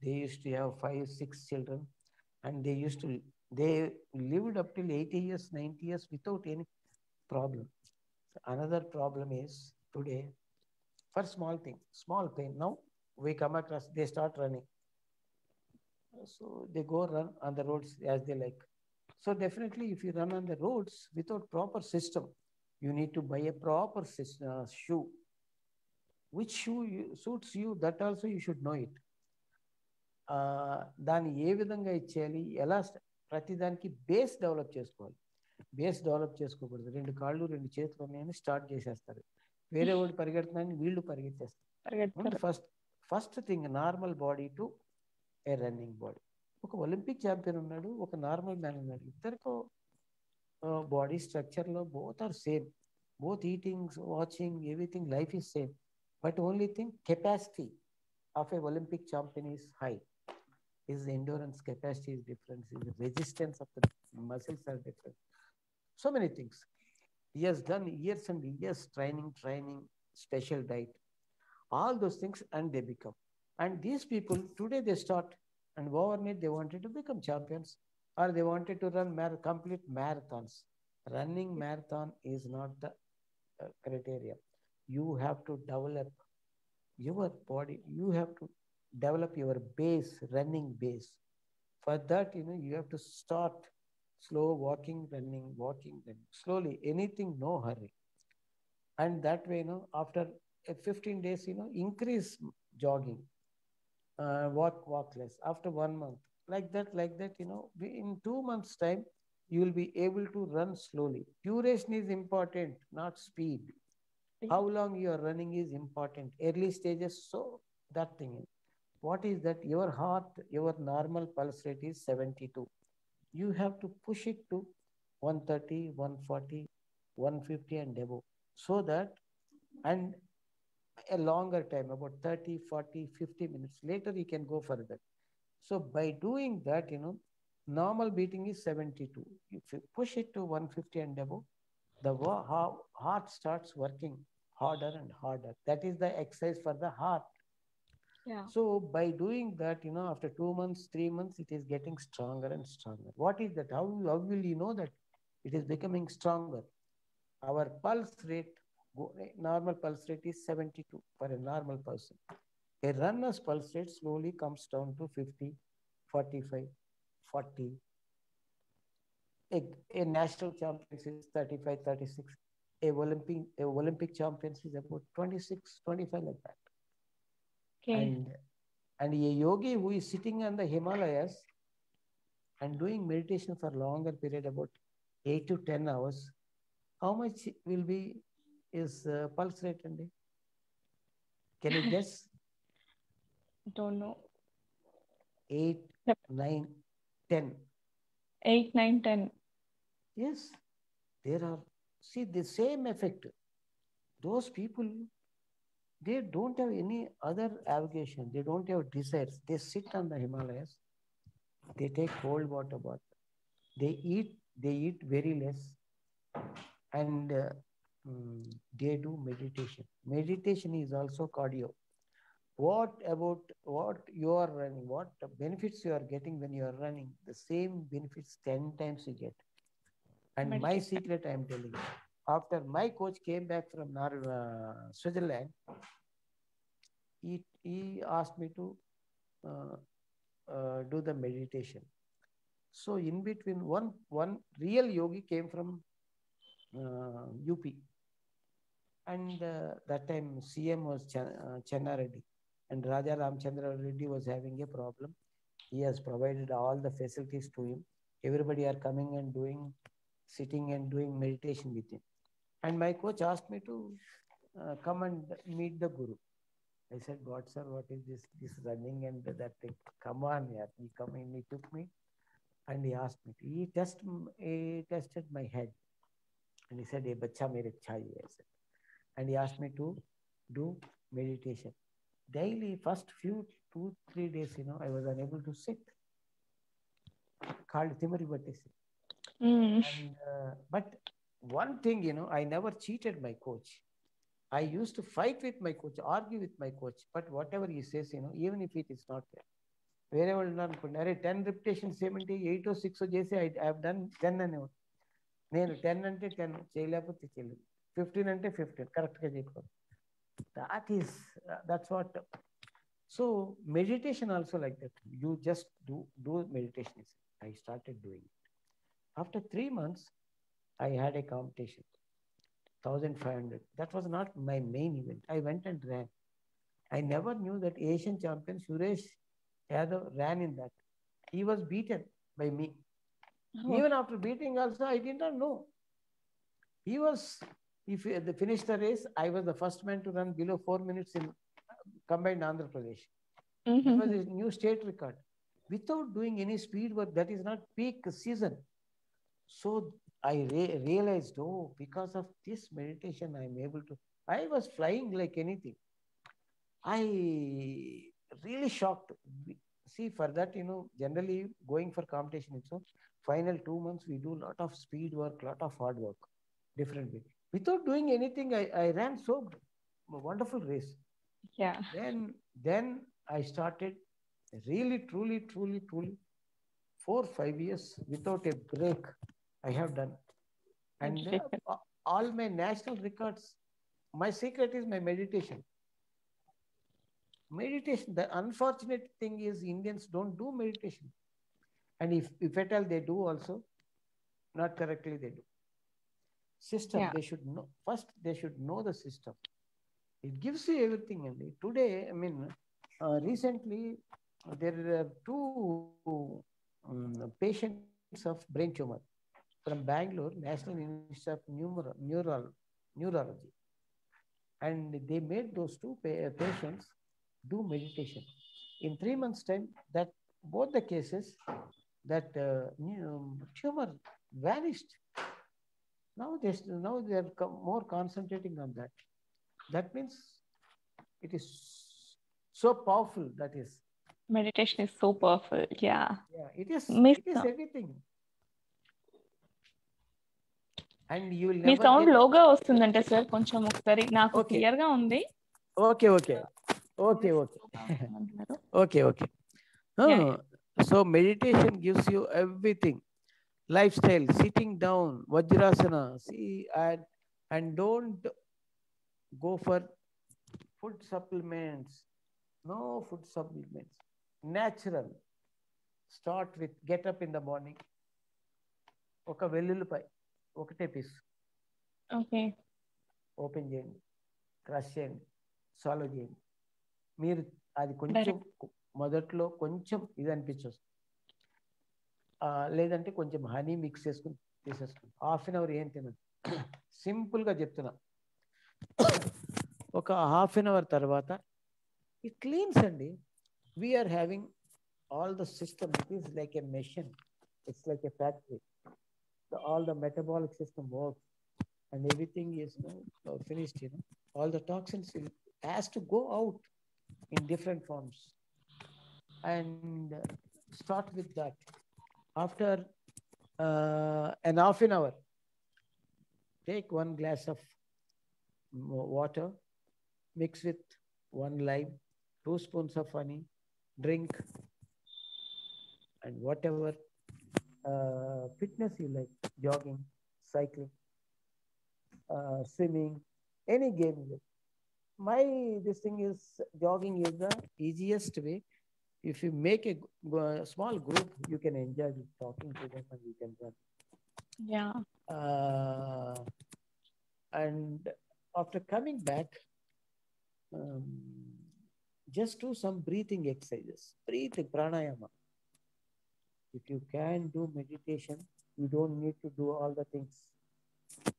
they use to have 5-6 children and they lived up till 80 years, 90 years without any problem. So another problem is today, for small thing, small pain, now we come across, they start running. So they go run on the roads as they like. So definitely if you run on the roads without proper system, you need to buy a proper shoe. Which shoe suits you, that also you should know it. దాన్ని ఏ విధంగా ఇచ్చేయాలి, ఎలా ప్రతిదానికి base develop చేసుకోవాలి. Base develop చేసుకోకూడదు. 2 కాళ్ళు 2 చేతులు ఉన్నాయని స్టార్ట్ చేసేస్తారు. వేరే వాడు పరిగెడుతున్నాయని వీళ్ళు పరిగెత్తేస్తారు. First thing, normal body to a running body. ఒక ఒలింపిక్ ఛాంపియన్ ఉన్నాడు, ఒక నార్మల్ మ్యాన్ ఉన్నాడు. ఇద్దరికో బాడీ స్ట్రక్చర్లో both are same, both eating, watching, everything, life is same. But only thing, capacity of a Olympic champion is high. His endurance capacity is different. His resistance of the muscles are different. So many things. He has done years and years training, special diet, all those things, and they become. And these people, today they start, and overnight they wanted to become champions, or they wanted to run complete marathons. Running marathon is not the criteria. You have to develop your body, you have to develop your base, running base. For that, you have to start slow walking, running, slowly, anything, no hurry. And that way, after 15 days, increase jogging, walk less. After 1 month, like that, in 2 months time, you will be able to run slowly. Duration is important, not speed. How long you are running is important. Early stages, so that thing is. What is that? Your heart, your normal pulse rate is 72. You have to push it to 130, 140, 150 and above. So that, and a longer time, about 30, 40, 50 minutes later, you can go further. So by doing that, normal beating is 72. If you push it to 150 and above, the heart starts working harder and harder. That is the exercise for the heart. Yeah. So by doing that, after 2 months, 3 months, it is getting stronger and stronger. What is that? How will you know that it is becoming stronger? Our pulse rate, normal pulse rate is 72 for a normal person. A runner's pulse rate slowly comes down to 50, 45, 40. A national championship is 35, 36. A Olympic champions is about 26, 25, like that. Okay. And a yogi who is sitting on the Himalayas and doing meditation for longer period, about 8 to 10 hours, how much will be his pulse rate a day? Can you guess? Don't know. 8, 9, 10. 8, 9, 10. Yes. There are, see, the same effect. Those people, they don't have any other avocation. They don't have desires. They sit on the Himalayas. They take cold water bath. They eat very less. And they do meditation. Meditation is also cardio. What you are running, what benefits you are getting when you are running, the same benefits 10 times you get. And my secret, I am telling you, after my coach came back from Switzerland, he asked me to do the meditation. So in between, one real yogi came from UP. And that time CM was Chenna Reddy, and Raja Ramchandra Reddy was having a problem. He has provided all the facilities to him. Everybody are coming and sitting and doing meditation with him. And my coach asked me to come and meet the Guru. I said, God, sir, what is this running and that thing? Come on, yeah. He come in, he took me and he asked me. He tested my head. And he said, "Hey, bacha mere chahiye." I said. And he asked me to do meditation. Daily, first 2-3 days, I was unable to sit. Called Timari Battesi. But one thing, I never cheated my coach. I used to fight with my coach, argue with my coach. But whatever he says, even if it is not there. Wherever done, 10 repetitions, 8 or 6 I have done 10 and 10 ante 10 చేయలేకపోతే చేయలేదు 15 ante 15 correct గా చెప్పాను. That's what. So meditation also like that. You just do meditation. I started doing it. After 3 months, I had a competition, 1,500. That was not my main event. I went and ran. I never knew that Asian champion Suresh Yadav ran in that. He was beaten by me. Oh. Even after beating also, I did not know. If they finished the race, I was the first man to run below 4 minutes in combined Andhra Pradesh. It was a new state record. Without doing any speed work, that is not peak season. So I realized, because of this meditation, I am able to. I was flying like anything. I really shocked. See, for that, generally going for competition, so final 2 months, we do a lot of speed work, lot of hard work, different way. Without doing anything, I ran so wonderful race. Yeah. Then I started really, truly 4-5 years without a break. I have done. And all my national records, my secret is my meditation. Meditation, the unfortunate thing is Indians don't do meditation. And if at all they do also, not correctly they do. System, yeah. They should know. First, they should know the system. It gives you everything. Today, recently, there are 2 patients of brain tumor from Bangalore, National Institute of Neurology. And they made those 2 patients do meditation. In 3 months' time, that both the cases, that tumor vanished. Now they are more concentrating on that. That means it is so powerful. That is. Meditation is so powerful. Yeah. Yeah, it is everything. And you will never. Me sound లోగా వస్తుందంటే sir కొంచెం ఒకసారి నాకు clear గా ఉంది. Okay. So meditation gives you everything. Lifestyle, sitting down, Vajrasana, and don't go for food supplements. No food supplements. Natural. Start with get up in the morning. Oka vellullipay, okate piece. Okay. Open చేయండి, crush చేయండి, solve చేయండి. మీరు అది కొంచెం మొదట్లో కొంచెం ఇది అనిపించవచ్చు, లేదంటే కొంచెం హనీ మిక్స్ చేసుకుని తీసేసుకుని ½ an hour ఏం తినదు. సింపుల్గా చెప్తున్నా. ఒక ½ an hour తర్వాత ఇట్ క్లీన్స్ అండి. We are having all the system. It is like a machine. It's like a factory. All the metabolic system works and everything is finished. All the toxins has to go out in different forms. And start with that. After an ½ an hour, take 1 glass of water, mix with 1 lime, 2 spoons of honey, drink, and whatever fitness you like, jogging, cycling, swimming, any game. This thing is jogging is the easiest way. If you make a small group, you can enjoy talking to them and you can run. Yeah. And after coming back, just do some breathing exercises. Breathe pranayama. If you can do meditation, you don't need to do all the things.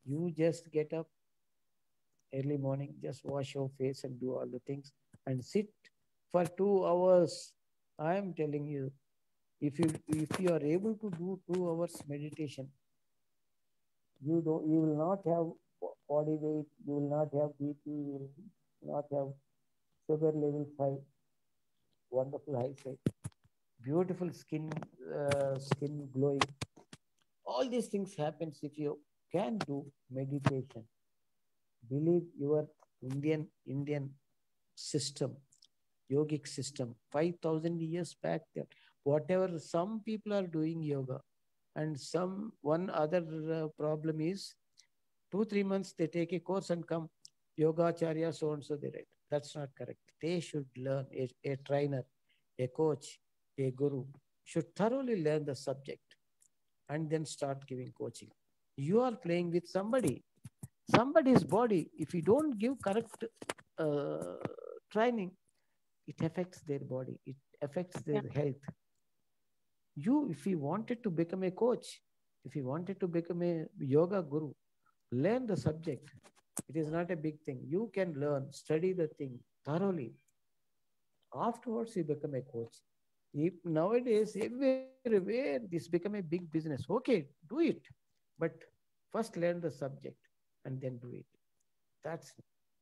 You just get up early morning, just wash your face and do all the things and sit for 2 hours. I am telling you, if you are able to do 2 hours meditation, you will not have body weight, you will not have BP, you will not have sugar levels high, wonderful eyesight, beautiful skin, skin glowing. All these things happens if you can do meditation. Believe your Indian system, yogic system, 5,000 years back there. Whatever some people are doing yoga, and one other problem is 2-3 months they take a course and come yoga acharya so and so they write. That's not correct. They should learn. A trainer, a coach, a guru should thoroughly learn the subject and then start giving coaching. You are playing with somebody's body. If you don't give correct training, it affects their body, it affects their health. If you wanted to become a coach, if you wanted to become a yoga guru, learn the subject. It is not a big thing. You can learn, study the thing thoroughly. Afterwards, you become a coach. Nowadays, everywhere, this become a big business. Okay, do it. But first learn the subject and then do it. That's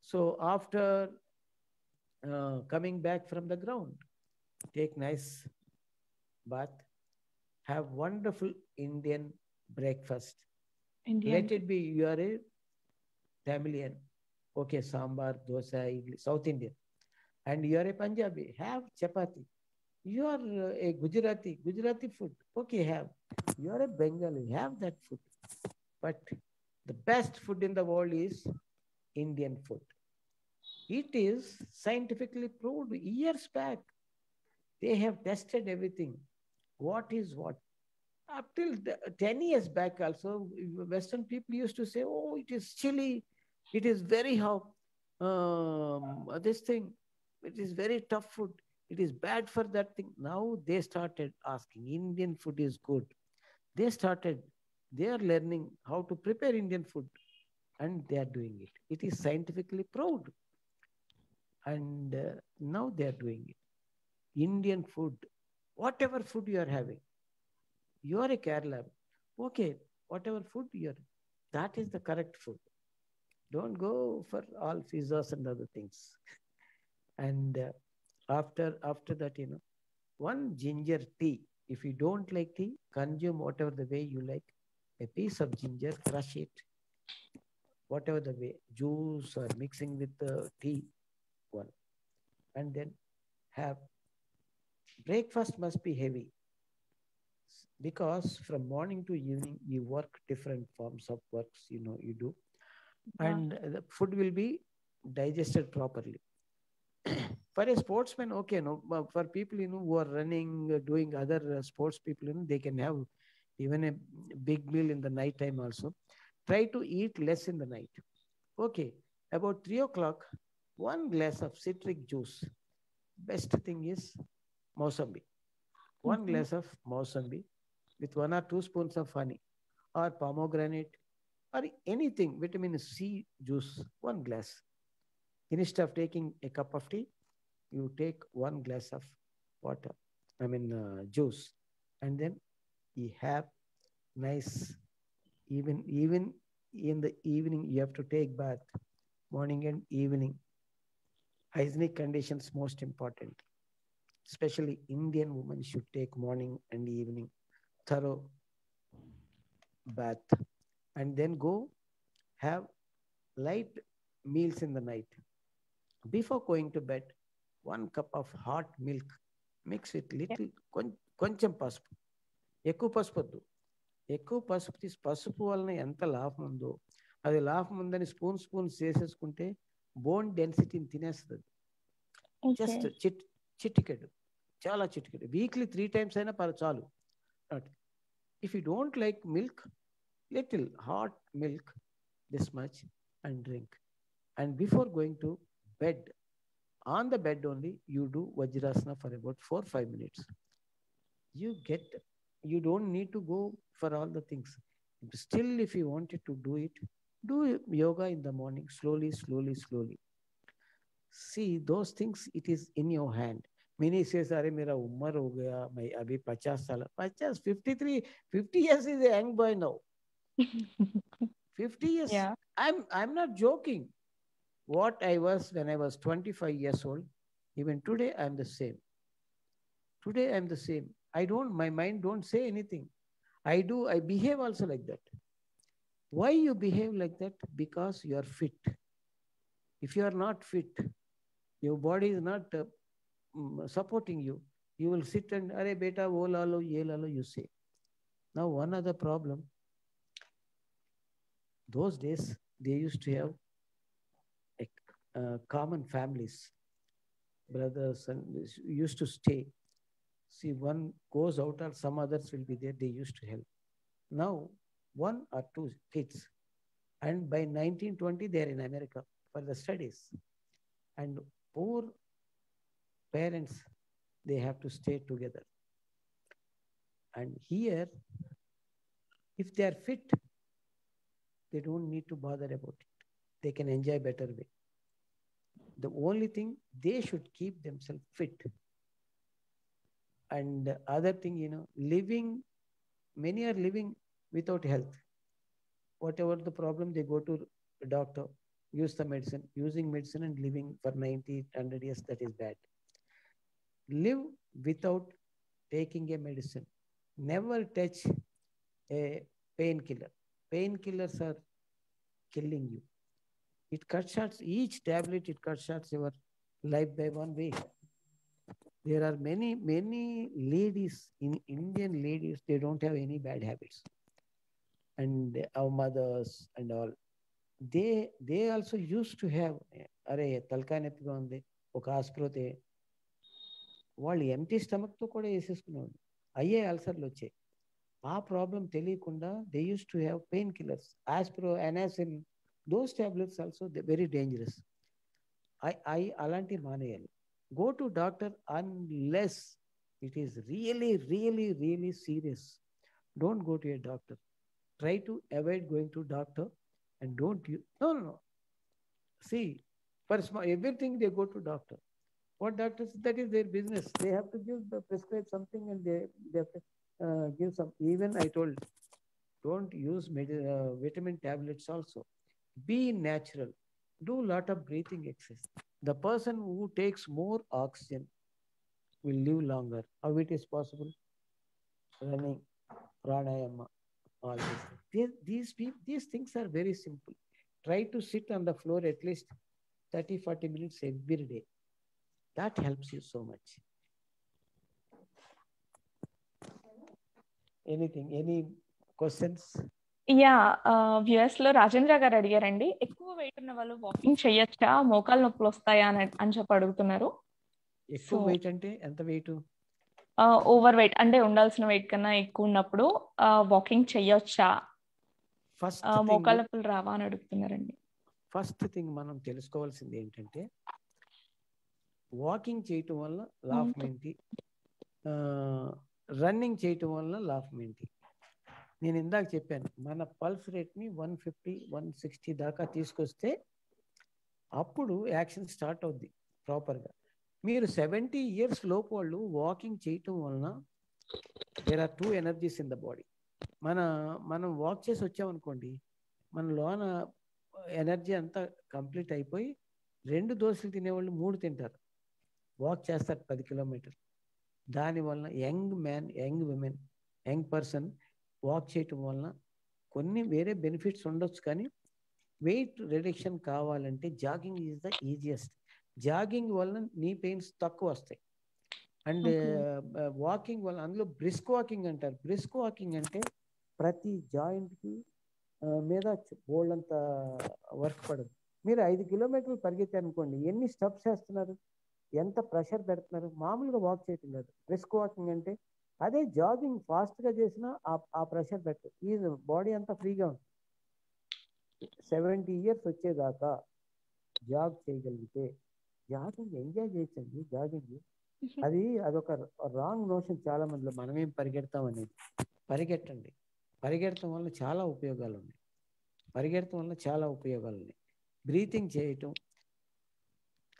so after coming back from the ground, take nice bath, have wonderful Indian breakfast. Let it be you are a Tamilian, okay, sambar, dosa, idli, South Indian, and you are a Punjabi, have chapati. You are a Gujarati food, okay, have. You are a Bengali, have that food. But the best food in the world is Indian food. It is scientifically proved years back. They have tested everything. What is what? Up till 10 years back also, Western people used to say, oh, it is chilly, it is very hot. This thing, it is very tough food. It is bad for that thing. Now they started asking, Indian food is good. They are learning how to prepare Indian food and they are doing it. It is scientifically proved. And now they are doing it. Indian food, whatever food you are having, you are a Kerala. Okay, whatever food you are, that is the correct food. Don't go for all pizzas and other things. And after that, one ginger tea. If you don't like tea, consume whatever the way you like. A piece of ginger, crush it, whatever the way, juice or mixing with the tea, one. And then have breakfast must be heavy because from morning to evening you work different forms of works, you do, and the food will be digested properly. For a sportsman, okay, no, for people who are running, doing other sports people, they can have even a big meal in the night time also. Try to eat less in the night. Okay, about 3 o'clock, one glass of citric juice. Best thing is Mousambi. One glass of Mousambi with 1 or 2 spoons of honey or pomegranate or anything, vitamin C juice, one glass. Instead of taking a cup of tea, you take one glass of water, juice, and then you have nice, even in the evening, you have to take bath, morning and evening. Hygienic conditions most important. Especially Indian women should take morning and evening thorough bath and then go have light meals in the night. Before going to bed, 1 cup of hot milk mix with little కొంచెం పసుపు, ఎక్కువ పసుపు వద్దు, ఎక్కువ పసుపు తీసి పసుపు వలన ఎంత లాభం ఉందో అది లాభం ఉందని స్పూన్ చేసేసుకుంటే బోన్ డెన్సిటీని తినేస్తుంది. జస్ట్ చిటికెడు చాలా చిటికెడు, వీక్లీ 3 times అయినా చాలు. If you don't like milk, little hot milk, this much, and drink. And before going to bed, on the bed only, you do Vajrasana for about 4-5 minutes. You don't need to go for all the things. Still, if you wanted to do it, do yoga in the morning, slowly, slowly, slowly. See, those things, it is in your hand. Many says, "Are mera umar ho gaya, मैं अभी 50 साल, 50, 53, 50 years is a young boy now." 50 years. Yeah. I'm not joking. What I was when I was 25 years old, even today I'm the same. Today I'm the same. My mind don't say anything. I behave also like that. Why you behave like that? Because you are fit. If you are not fit, your body is not supporting you. You will sit and, "Are beta, wo lalo, ye lalo," you say. Now, one other problem. Those days, they used to have common families. Brothers and used to stay. See, one goes out or some others will be there. They used to help. Now, 1 or 2 kids. And by 1920, they are in America for the studies. And poor parents, they have to stay together. And here, if they are fit, they don't need to bother about it. They can enjoy better way. The only thing, they should keep themselves fit. And other thing, many are living without health. Whatever the problem, they go to a doctor, use the medicine, using medicine and living for 90, 100 years, that is bad. Live without taking a medicine. Never touch a painkiller. Painkillers are killing you. It cuts short, each tablet, it cuts short your life by 1 week. There are many, many ladies, Indian ladies, they don't have any bad habits. And our mothers and all, they also used to have, "Are talkai neppiga undi, oka aspro," వాళ్ళు empty స్టమక్తో కూడా వేసేసుకునేవాళ్ళు. అయ్యే అల్సర్లు వచ్చాయి. ఆ problem తెలియకుండా they use to have pain killers, Aspro, Anacin, those tablets also very dangerous. అలాంటివి మానేయాలి. Go to doctor unless it is really, really, really serious. Don't go to a doctor. Try to avoid going to doctor and don't use. No. See, for everything they go to doctor. What doctors, that is their business. They have to prescribe something and they have to give some. Even I told, don't use vitamin tablets also. Be natural. Do lot of breathing exercise. The person who takes more oxygen will live longer. How it is possible? Running, pranayama, all this. These things are very simple. Try to sit on the floor at least 30-40 minutes every day. That helps you so much. Any questions? Yeah, viewers లో రాజేంద్ర గారు అడిగారండి, ఎక్కువ wait ఉన్న వాళ్ళు walking చేయొచ్చా, మోకాలు నొప్పులు వస్తాయా అని చెప్పి అడుగుతున్నారు. ఎక్కువ వెయిట్ అంటే ఎంత వెయిట్? ఓవర్ వెయిట్ అంటే ఉండాల్సిన వెయిట్ కన్నా ఎక్కువ ఉన్నప్పుడు వాకింగ్ చేయొచ్చా, మోకాలు నొప్పులు రావా అని అడుగుతున్నారండి. ఫస్ట్ థింగ్ మనం తెలుసుకోవాల్సింది ఏంటంటే, వాకింగ్ చేయటం వల్ల లాఫ్ మెంటి, రన్నింగ్ చేయటం వల్ల లాఫ్ మెంటి. నేను ఇందాక చెప్పాను, మన పల్స్ రేట్ని 150, 160 దాకా తీసుకొస్తే అప్పుడు యాక్షన్ స్టార్ట్ అవుద్ది ప్రాపర్గా. మీరు 70 years లోపు వాళ్ళు వాకింగ్ చేయటం వలన there are 2 energies in the body. మనం వాక్ చేసి వచ్చామనుకోండి, మన లోన ఎనర్జీ అంతా కంప్లీట్ అయిపోయి 2 దోశలు తినేవాళ్ళు 3 తింటారు. వాక్ చేస్తారు 10 kilometers. దానివల్ల young man, young women, young person walk చేయటం వలన కొన్ని వేరే బెనిఫిట్స్ ఉండొచ్చు, కానీ వెయిట్ రిడక్షన్ కావాలంటే jogging is the easiest. Jogging వలన నీ పెయిన్స్ తక్కువ వస్తాయి. అండ్ వాకింగ్ వల్ల, అందులో బ్రిస్క్ వాకింగ్ అంటారు. బ్రిస్క్ వాకింగ్ అంటే ప్రతి జాయింట్కి మీద బోల్డంత వర్క్ పడదు. మీరు 5 kilometers పరిగెత్తారనుకోండి, ఎన్ని స్టెప్స్ వేస్తున్నారు? ఎంత ప్రెషర్ పెడుతున్నారు. మామూలుగా వాక్ చేయటం కాదు, బ్రిస్క్ వాకింగ్ అంటే అదే జాగింగ్ ఫాస్ట్గా చేసినా ఆ ప్రెషర్ పెట్టు, ఈ బాడీ అంతా ఫ్రీగా ఉంటుంది. 70 years వచ్చేదాకా జాగ్ చేయగలిగితే, జాగింగ్ ఎంజాయ్ చేయొచ్చండి. జాగింగ్ అదొక రాంగ్ నోషన్ చాలా మందిలో, మనమేం పరిగెడతాం అనేది. పరిగెట్టండి, పరిగెడటం వల్ల చాలా ఉపయోగాలు ఉన్నాయి. బ్రీతింగ్ చేయటం,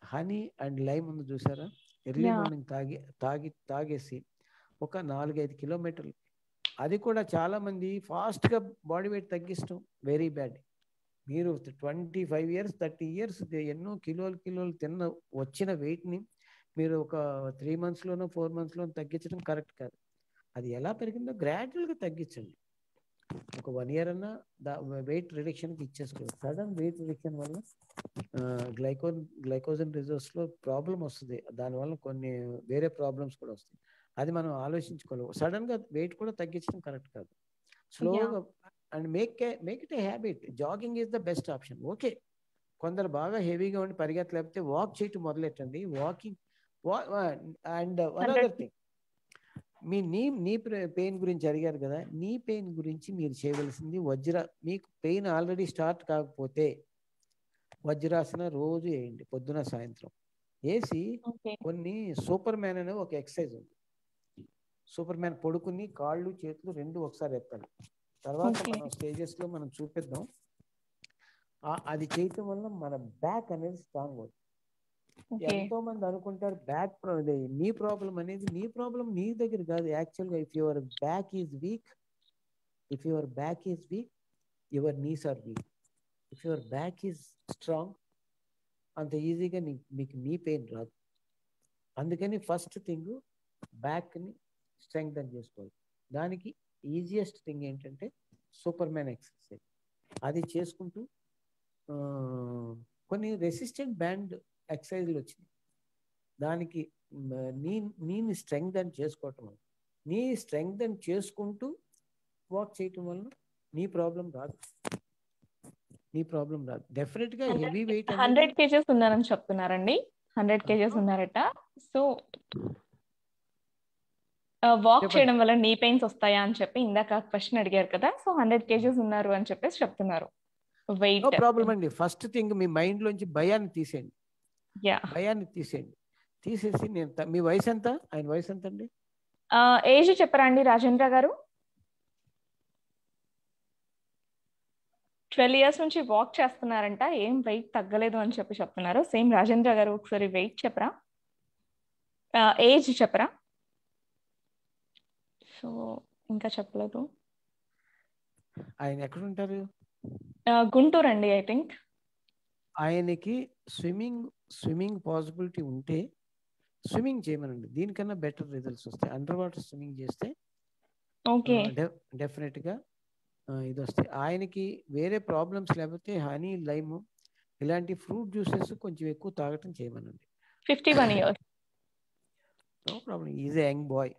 హనీ అండ్ లైమ్ ఉంది చూసారా, ఎర్లీ మార్నింగ్ తాగేసి ఒక 4-5 కిలోమీటర్లు, అది కూడా చాలా మంది ఫాస్ట్గా బాడీ వెయిట్ తగ్గిస్తాం, వెరీ బ్యాడ్. మీరు 25 years 30 years ఎన్నో కిలోలు తిన్న వచ్చిన వెయిట్ని మీరు ఒక 3 monthsలోనో 4 monthsలోనో తగ్గించడం కరెక్ట్ కాదు. అది ఎలా పెరిగిందో గ్రాడ్యువల్గా తగ్గించండి. ఒక 1 year అన్నా వెయిట్ రిడక్షన్కి ఇచ్చేసుకోవాలి. సడన్ వెయిట్ రిడక్షన్ వల్ల గ్లైకోజన్ రిజర్వ్స్లో ప్రాబ్లం వస్తుంది. దానివల్ల కొన్ని వేరే ప్రాబ్లమ్స్ కూడా వస్తాయి. అది మనం ఆలోచించుకోవాలి. సడన్గా వెయిట్ కూడా తగ్గించడం కరెక్ట్ కాదు. స్లోగా and make it a habit. Jogging is the best option. Okay, కొందరు బాగా హెవీగా ఉండి పరిగెత్తలేకపోతే వాక్ చేయటం మొదలెట్టండి. Walking and one other thing, మీ నీ పెయిన్ గురించి అడిగారు కదా, నీ పెయిన్ గురించి మీరు చేయవలసింది మీకు పెయిన్ ఆల్రెడీ స్టార్ట్ కాకపోతే వజ్రాసన రోజు వేయండి, పొద్దున సాయంత్రం వేసి. కొన్ని సూపర్ మ్యాన్ అనే ఒక ఎక్సర్సైజ్ ఉంది. సూపర్ మ్యాన్ పడుకుని కాళ్ళు చేతులు రెండు ఒకసారి ఎత్తాలి. తర్వాత మనం స్టేజెస్లో మనం చూపిద్దాం. అది చేయటం వల్ల మన బ్యాక్ అనేది స్ట్రాంగ్ అవుతుంది. ఎంతో మంది అనుకుంటారు బ్యాక్ నీ ప్రాబ్లం అనేది, నీ ప్రాబ్లం నీ దగ్గర కాదు. యాక్చువల్గా if your back is weak, your knees are weak. If your back is strong, అంత ఈజీగా మీకు నీ పెయిన్ రాదు. అందుకని ఫస్ట్ థింగ్ బ్యాక్ని స్ట్రెంగ్తన్ చేసుకోవాలి. దానికి ఈజియెస్ట్ థింగ్ ఏంటంటే సూపర్ మ్యాన్ ఎక్సర్సైజ్. అది చేసుకుంటూ కొన్ని రెసిస్టెంట్ బ్యాండ్ ఎక్సర్సైజ్లు వచ్చినాయి. దానికి నీని స్ట్రెంగ్తన్ చేసుకోవటం వల్ల, నీ స్ట్రెంగ్తన్ చేసుకుంటూ వాక్ చేయటం వల్ల నీ ప్రాబ్లం రాదు. డెఫినెట్గా హెవీ వెయిట్ 100 kgs ఉన్నారని చెప్తున్నారండి. 100 kgs ఉన్నారట. సో వాక్ చేయడం వల్ల నీ పెయిన్స్ వస్తాయా అని చెప్పి ఇందాక క్వశ్చన్ అడిగారు కదా. సో 100 kgs ఉన్నారు అని చెప్పేసి చెప్తున్నారు. వెయిట్ నో ప్రాబ్లం అండి. ఫస్ట్ థింగ్ మీ మైండ్ లోంచి భయాన్ని తీసేయండి. తీసేసి మీ వయసు ఎంత? ఆయన వయసు ఎంత అండి? ఏజ్ చెప్పరా అండి రాజేంద్ర గారు? 12 years నుంచి వాక్ చేస్తున్నారంట, ఏం వెయిట్ తగ్గలేదు అని చెప్పి చెప్తున్నారు. సేమ్ రాజేంద్ర గారు ఒకసారి వెయిట్ చెప్పరా, ఏజ్ చెప్పరా? సో ఇంకా చెప్పలేదు. ఆయన ఎక్కడ ఉంటారు? గుంటూరు అండి ఐ థింక్. ఆయనకి స్విమ్మింగ్ పాసిబిలిటీ ఉంటే స్విమ్మింగ్ చేయమనండి. దీనికన్నా బెటర్ రిజల్ట్స్ వస్తాయి. అండర్ వాటర్ స్విమ్మింగ్ చేస్తే డెఫినెట్గా ఇది వస్తాయి. ఆయనకి వేరే ప్రాబ్లమ్స్ లేకపోతే హనీ, లైమ్ ఇలాంటి ఫ్రూట్ జ్యూసెస్ కొంచెం ఎక్కువ తాగటం చేయమనండి. 51 years. No problem, is a young boy.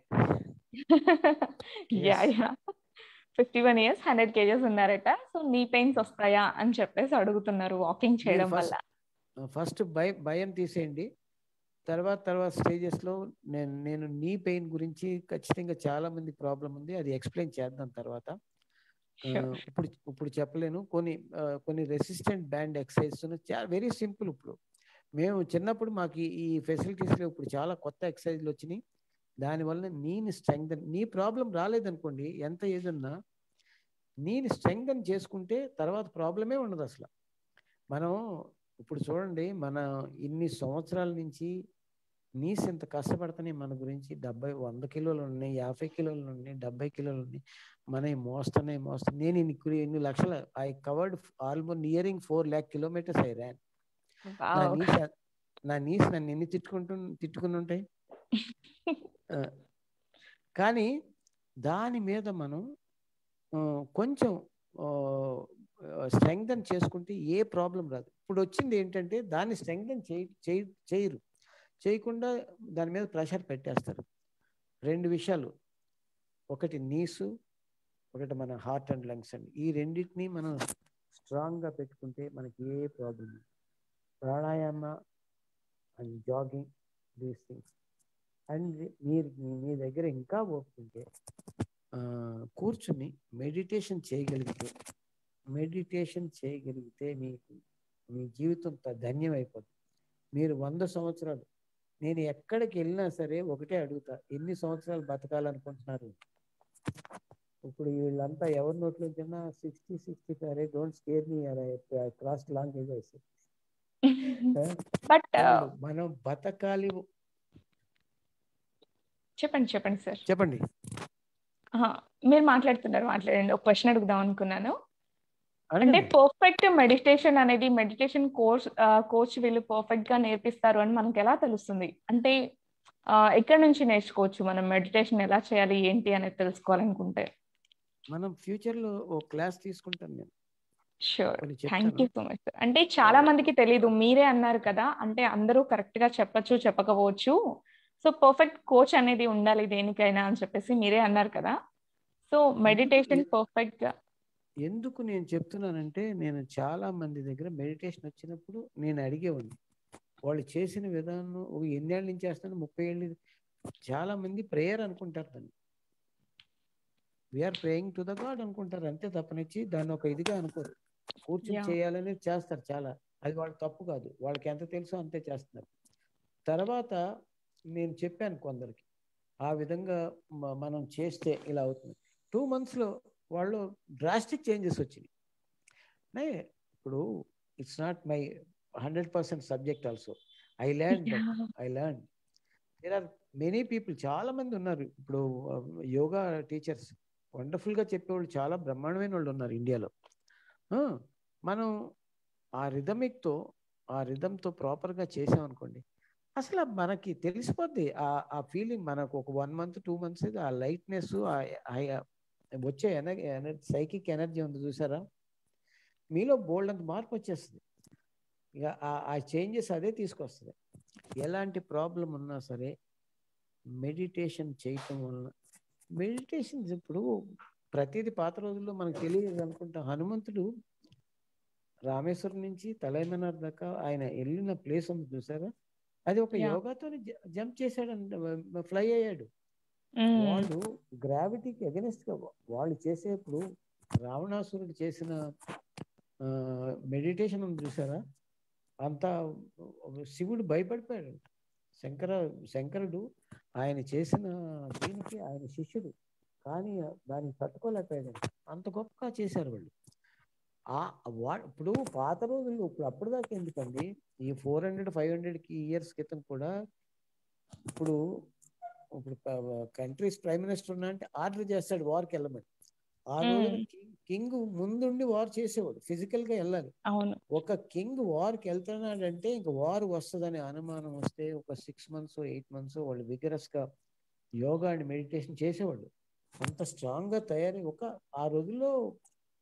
51 years, 100 kgs ఉన్నారట. సో నీ పెయిన్స్ వస్తాయా అని చెప్పేసి అడుగుతున్నారు వాకింగ్ చేయడం వల్ల. ఫస్ట్ భయం తీసేయండి. తర్వాత స్టేజెస్లో నేను నీ పెయిన్ గురించి ఖచ్చితంగా చాలా మంది ప్రాబ్లం ఉంది, అది ఎక్స్ప్లెయిన్ చేద్దాం తర్వాత. ఇప్పుడు చెప్పలేను. కొన్ని resistant band exercise very simple. ఇప్పుడు మేము చిన్నప్పుడు మాకు ఈ ఫెసిలిటీస్లో ఇప్పుడు చాలా కొత్త ఎక్సర్సైజ్లు వచ్చినాయి. దానివల్ల నీని స్ట్రెంగ్తన్, నీ ప్రాబ్లం రాలేదనుకోండి, ఎంత ఏదన్నా నీని స్ట్రెంగ్తన్ చేసుకుంటే తర్వాత ప్రాబ్లమే ఉండదు అసలు. మనం ఇప్పుడు చూడండి, మన ఇన్ని సంవత్సరాల నుంచి నీస్ ఎంత కష్టపడుతున్నాయి మన గురించి. 100 కిలోలు ఉన్నాయి, 50 కిలోలు ఉన్నాయి, 70 కిలోలు ఉన్నాయి. మన మోస్తున్నాయి. నేను ఇన్ని లక్షల I covered almost nearing 4 lakh kilometers I ran. నా నీస్ నన్ను ఎన్ని తిట్టుకుని ఉంటాయి. కానీ దాని మీద మనం కొంచెం స్ట్రెంగ్తన్ చేసుకుంటే ఏ ప్రాబ్లం రాదు. ఇప్పుడు వచ్చింది ఏంటంటే దాన్ని స్ట్రెంగ్తన్ చేయకుండా దాని మీద ప్రెషర్ పెట్టేస్తారు. 2 విషయాలు, ఒకటి నీసు, ఒకటి మన హార్ట్ అండ్ లంగ్స్ అండి. ఈ రెండింటిని మనం స్ట్రాంగ్గా పెట్టుకుంటే మనకి ఏ ప్రాబ్లం లేదు. Pranayama and jogging these things. And మీరు మీ దగ్గర ఇంకా ఓపుకుంటే కూర్చుని మెడిటేషన్ చేయగలిగితే మీకు మీ జీవితం ధన్యమైపోతుంది. మీరు 100 సంవత్సరాలు, నేను ఎక్కడికి వెళ్ళినా సరే ఒకటే అడుగుతా, ఎన్ని సంవత్సరాలు బతకాలనుకుంటున్నారు? ఇప్పుడు వీళ్ళంతా ఎవరి నోట్లో చిన్న 60-65, don't scare me, cross long age. But మనం బతకాలి. చెప్పండి సార్. చెప్పండి. మీరు మాట్లాడండి. ఒక క్వశ్చన్ అడుగుదాం అనుకున్నాను. అంటే పర్ఫెక్ట్ మెడిటేషన్ అనేది, మెడిటేషన్ కోచ్ వీళ్ళు పర్ఫెక్ట్ గా నేర్పిస్తారు అని మనకు ఎలా తెలుస్తుంది? అంటే ఎక్కడి నుంచి నేర్చుకోవచ్చు మనం మెడిటేషన్ ఎలా చేయాలి ఏంటి అనేది తెలుసుకోవాలనుకుంటే? మనం ఫ్యూచర్ లో ఓ క్లాస్ తీసుకుంటాం నేను. Sure, thank you so much. అంటే చాలా మందికి తెలియదు, మీరే అన్నారు కదా, అంటే అందరూ కరెక్ట్ గా చెప్పచ్చు చెప్పకపోవచ్చు, సో పర్ఫెక్ట్ కోచ్ అనేది ఉండాలి దేనికైనా అని చెప్పేసి మీరే అన్నారు కదా. సో మెడిటేషన్ పర్ఫెక్ట్ గా ఎందుకు నేను చెప్తున్నానంటే, నేను చాలా మంది దగ్గర మెడిటేషన్ వచ్చినప్పుడు నేను అడిగేవాడిని, వాళ్ళు చేసిన విధానం ఎన్నేళ్ళ నుంచి చేస్తాను, 30 ఏళ్ళు. చాలా మంది ప్రేయర్ అనుకుంటారు, దాన్ని we are praying to the God అనుకుంటారు, అంతే తప్పనిచ్చి దాన్ని ఒక ఇదిగా అనుకోరు. కూర్చొని చేయాలని చేస్తారు చాలా, అది వాళ్ళ తప్పు కాదు, వాళ్ళకి ఎంత తెలుసో అంతే చేస్తున్నారు. తర్వాత నేను చెప్పాను కొందరికి, ఆ విధంగా మనం చేస్తే ఇలా అవుతుంది. 2 months వాళ్ళు డ్రాస్టిక్ చేంజెస్ వచ్చినాయి. ఇప్పుడు it's not my 100% subject also. I learn there are many people, చాలా మంది ఉన్నారు ఇప్పుడు యోగా టీచర్స్, వండర్ఫుల్గా చెప్పేవాళ్ళు చాలా బ్రహ్మాండమైన వాళ్ళు ఉన్నారు ఇండియాలో. మనం ఆ రిథంతో ప్రాపర్గా చేసామనుకోండి, అసలు మనకి తెలిసిపోద్ది ఆ ఫీలింగ్. మనకు ఒక 1 month 2 months ఆ లైట్నెస్, వచ్చే సైకిక్ ఎనర్జీ ఉంది చూసారా, మీలో బోల్డ్ అంత మార్పు వచ్చేస్తుంది. ఇక ఆ చేంజెస్ అదే తీసుకొస్తుంది. ఎలాంటి ప్రాబ్లం ఉన్నా సరే మెడిటేషన్ చేయటం వలన, మెడిటేషన్ ఇప్పుడు ప్రతిదీ పాత రోజుల్లో మనకు తెలియదు అనుకుంటాం. హనుమంతుడు రామేశ్వరం నుంచి తలైమనార్ దాకా ఆయన వెళ్ళిన ప్లేస్ ఉంది చూసారా, అది ఒక యోగాతో జంప్ చేశాడు, ఫ్లై అయ్యాడు. వాళ్ళు గ్రావిటీకి అగెనిస్ట్ గా వాళ్ళు చేసేప్పుడు, రావణాసురుడు చేసిన మెడిటేషన్ ఉంది చూసారా, అంతా శివుడు భయపడిపోయాడు. శంకరుడు ఆయన చేసిన దీనికి ఆయన శిష్యుడు, కానీ దాన్ని తట్టుకోలేకపోయాడు. అంత గొప్పగా చేశారు వాళ్ళు. ఇప్పుడు పాత రోజుల్లో, ఇప్పుడు అప్పటిదాకా ఎందుకండి, ఈ 400-500 ఇయర్స్ క్రితం కూడా, ఇప్పుడు కంట్రీస్ ప్రైమ్ మినిస్టర్ ఉన్నా అంటే ఆర్డర్ చేస్తాడు వార్కి వెళ్ళమని. ఆ రోజున కింగ్ ముందుండి వార్ చేసేవాడు, ఫిజికల్ గా వెళ్ళాలి. ఒక కింగ్ వార్కి వెళ్తున్నాడంటే ఇంకా వార్ వస్తుందని అనుమానం వస్తే ఒక 6 months 8 months వాళ్ళు విగరస్ గా యోగా అండ్ మెడిటేషన్ చేసేవాళ్ళు. అంత స్ట్రాంగ్ గా తయారై ఆ రోజుల్లో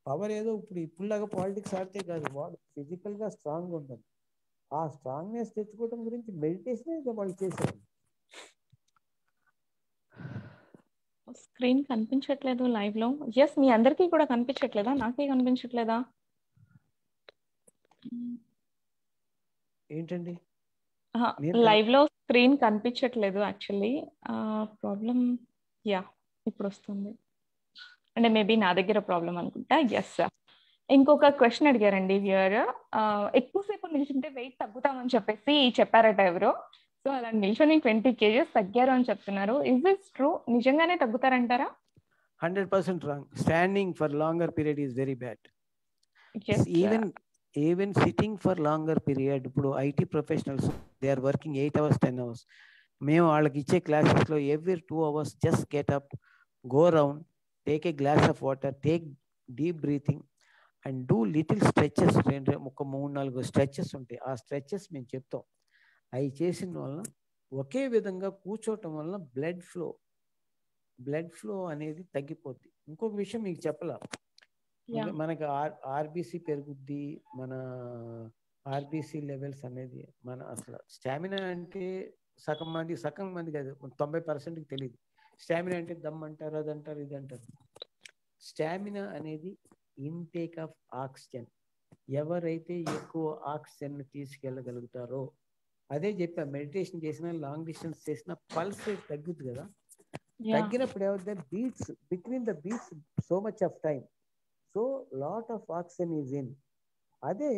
పవర్ ఏదో ఇప్పుడులాగా పాలిటిక్స్ ఆడితే కాదు, వాడు ఫిజికల్ గా స్ట్రాంగ్ ఉంటుంది. ఆ స్ట్రాంగ్నెస్ తెచ్చుకోవడం గురించి మెడిటేషన్ వాళ్ళు చేసేవాళ్ళు. స్క్రీన్ కనిపించట్లేదు లైవ్ లో. ఎస్, మీ అందరికీ కూడా కనిపించట్లేదా? నాకే కనిపించట్లేదా? ఏంటండి లైవ్ లో స్క్రీన్ కనిపించట్లేదు యాక్చువల్లీ. ప్రాబ్లం ఇప్పుడు వస్తుంది అంటే మేబీ నా దగ్గర ప్రాబ్లం అనుకుంటా. ఎస్ సార్, ఇంకొక క్వశ్చన్ అడిగారండి వ్యూయర్. ఎక్కువసేపు నిల్చుంటే వెయిట్ తగ్గుతామని చెప్పేసి చెప్పారట ఎవరో. సో అలా నిల్చొని 20 kgs తగ్గారు అని చెప్తున్నారు. Is this true? నిజంగానే తగ్గుతారంటారా? 100% wrong. Standing for longer period is very bad. Yes, even sitting for longer period, ఇప్పుడు IT professionals, they are working 8 hours 10 hours. మేము వాళ్ళకి ఇచ్చే క్లాసెస్లో every 2 hours just get up, go around, take a glass of water, take deep breathing and do little stretches. ఒక 3-4 stretches ఉంటాయి. ఆ stretches మేము చెప్తాం. అవి చేసిన వలన ఒకే విధంగా కూర్చోవటం వలన బ్లడ్ ఫ్లో అనేది తగ్గిపోద్ది. ఇంకొక విషయం మీకు చెప్పలా, మనకి ఆర్బీసీ పెరుగుద్ది, మన ఆర్బీసీ లెవెల్స్ అనేది మన అసలు స్టామినా అంటే సగం మంది కాదు, 90% తెలియదు. స్టామినా అంటే దమ్ అంటారు, అదంటారు, ఇదంటారు. స్టామినా అనేది ఇంటేక్ ఆఫ్ ఆక్సిజన్. ఎవరైతే ఎక్కువ ఆక్సిజన్ తీసుకెళ్ళగలుగుతారో అదే చెప్పా, మెడిటేషన్ చేసినా లాంగ్ డిస్టెన్స్ చేసినా పల్స్ రేట్ తగ్గుద్ది కదా. తగ్గినప్పుడు ఏమవుతుంది, beats between the beats so much of time, so lot of oxygen is in. అదే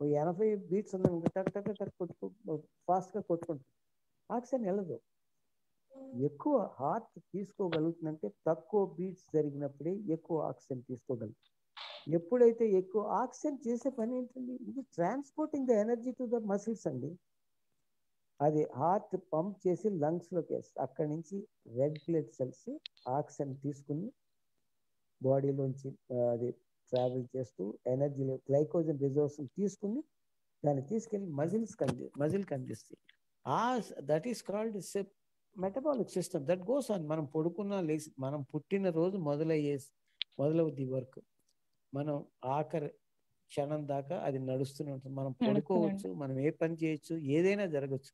80 బీట్స్ ఉన్నాయి, టక్ టక్ టక్ ఫాస్ట్గా కొట్టుకుంటుంది, ఆక్సిజన్ వెళ్ళదు. ఎక్కువ హార్ట్ తీసుకోగలుగుతుందంటే తక్కువ బీట్స్ జరిగినప్పుడే ఎక్కువ ఆక్సిజన్ తీసుకోగలుగుతుంది. ఎప్పుడైతే ఎక్కువ ఆక్సిజన్ చేసే పని ఏంటండి, ఇది transporting the energy to the muscles అండి. అది హార్ట్ పంప్ చేసి లంగ్స్లోకి వేస్తుంది, అక్కడి నుంచి రెడ్ బ్లడ్ సెల్స్ ఆక్సిజన్ తీసుకుని బాడీలోంచి అది ట్రావెల్ చేస్తూ ఎనర్జీలో గ్లైకోజన్ రిజర్వ్స్ తీసుకుని దాన్ని తీసుకెళ్ళి మజిల్కి అందిస్తాయి. That is called metabolic system that goes on. మనం పడుకున్న లేచి మనం పుట్టిన రోజు మొదలవుద్ది వర్క్, మనం ఆఖరి క్షణం దాకా అది నడుస్తూనే ఉంటుంది. మనం పడుకోవచ్చు, మనం ఏ పని చేయొచ్చు, ఏదైనా జరగచ్చు,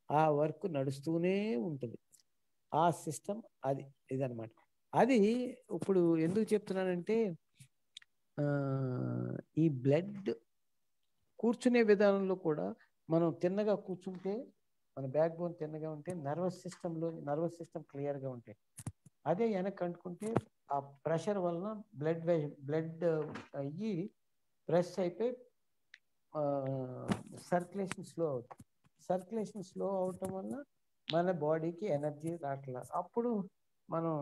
ఆ వర్క్ నడుస్తూనే ఉంటుంది. ఆ సిస్టమ్ అది ఇదనమాట. అది ఇప్పుడు ఎందుకు చెప్తున్నానంటే, ఈ బ్లడ్ కూర్చునే విధానంలో కూడా మనం తిన్నగా కూర్చుంటే, మన బ్యాక్ బోన్ తిన్నగా ఉంటే నర్వస్ సిస్టమ్ క్లియర్గా ఉంటాయి. అదే వెనక్కి అంటుకుంటే ఆ ప్రెషర్ వలన బ్లడ్ అయ్యి ప్రెస్ అయిపోయి సర్క్యులేషన్ స్లో అవుతుంది. సర్క్యులేషన్ స్లో అవటం వల్ల మన బాడీకి ఎనర్జీ రావట్లా. అప్పుడు మనం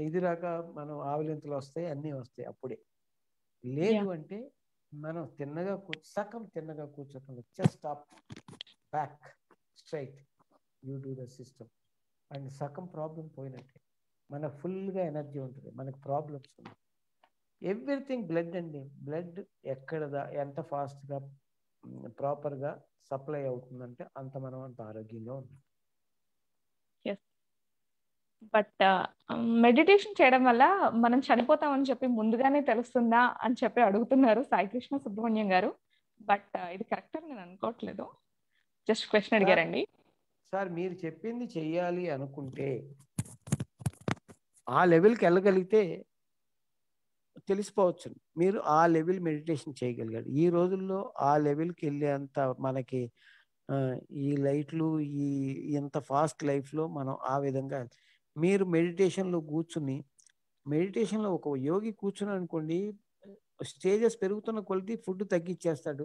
ఇది రాక మనం ఆవిలింతలు వస్తాయి, అన్నీ వస్తాయి. అప్పుడే లేదు అంటే మనం సగం తిన్నగా కూర్చోకుండా just up back straight you do the system and సగం ప్రాబ్లం పోయినట్టే. మనకు ఫుల్గా ఎనర్జీ ఉంటుంది, మనకు ప్రాబ్లమ్స్ ఉన్నాయి. ఎవ్రీథింగ్ బ్లడ్ అండి. బ్లడ్ ఎంత ఫాస్ట్గా ప్రాపర్గా సప్లై అవుతుందంటే అంత మనం అంత ఆరోగ్యంగా ఉంటాం. బట్ మెడిటేషన్ చేయడం వల్ల మనం చనిపోతామని చెప్పి ముందుగానే తెలుస్తుందా అని చెప్పి అడుగుతున్నారు సాయికృష్ణ సుబ్రహ్మణ్యం గారు. బట్ ఇది కరెక్ట్ అని నేను అనుకోవట్లేదు, జస్ట్ క్వశ్చన్ అడిగారండి. సార్ మీరు చెప్పింది చెయ్యాలి అనుకుంటే ఆ లెవెల్కి వెళ్ళగలిగితే తెలిసిపోవచ్చు, మీరు ఆ లెవెల్ మెడిటేషన్ చేయగలిగాడు. ఈ రోజుల్లో ఆ లెవెల్కి వెళ్ళేంత మనకి ఈ లైట్లు ఇంత ఫాస్ట్ లైఫ్లో మనం ఆ విధంగా మీరు మెడిటేషన్లో కూర్చుని మెడిటేషన్లో ఒక యోగి కూర్చుని అనుకోండి, స్టేజెస్ పెరుగుతున్న కొలది ఫుడ్ తగ్గించేస్తాడు,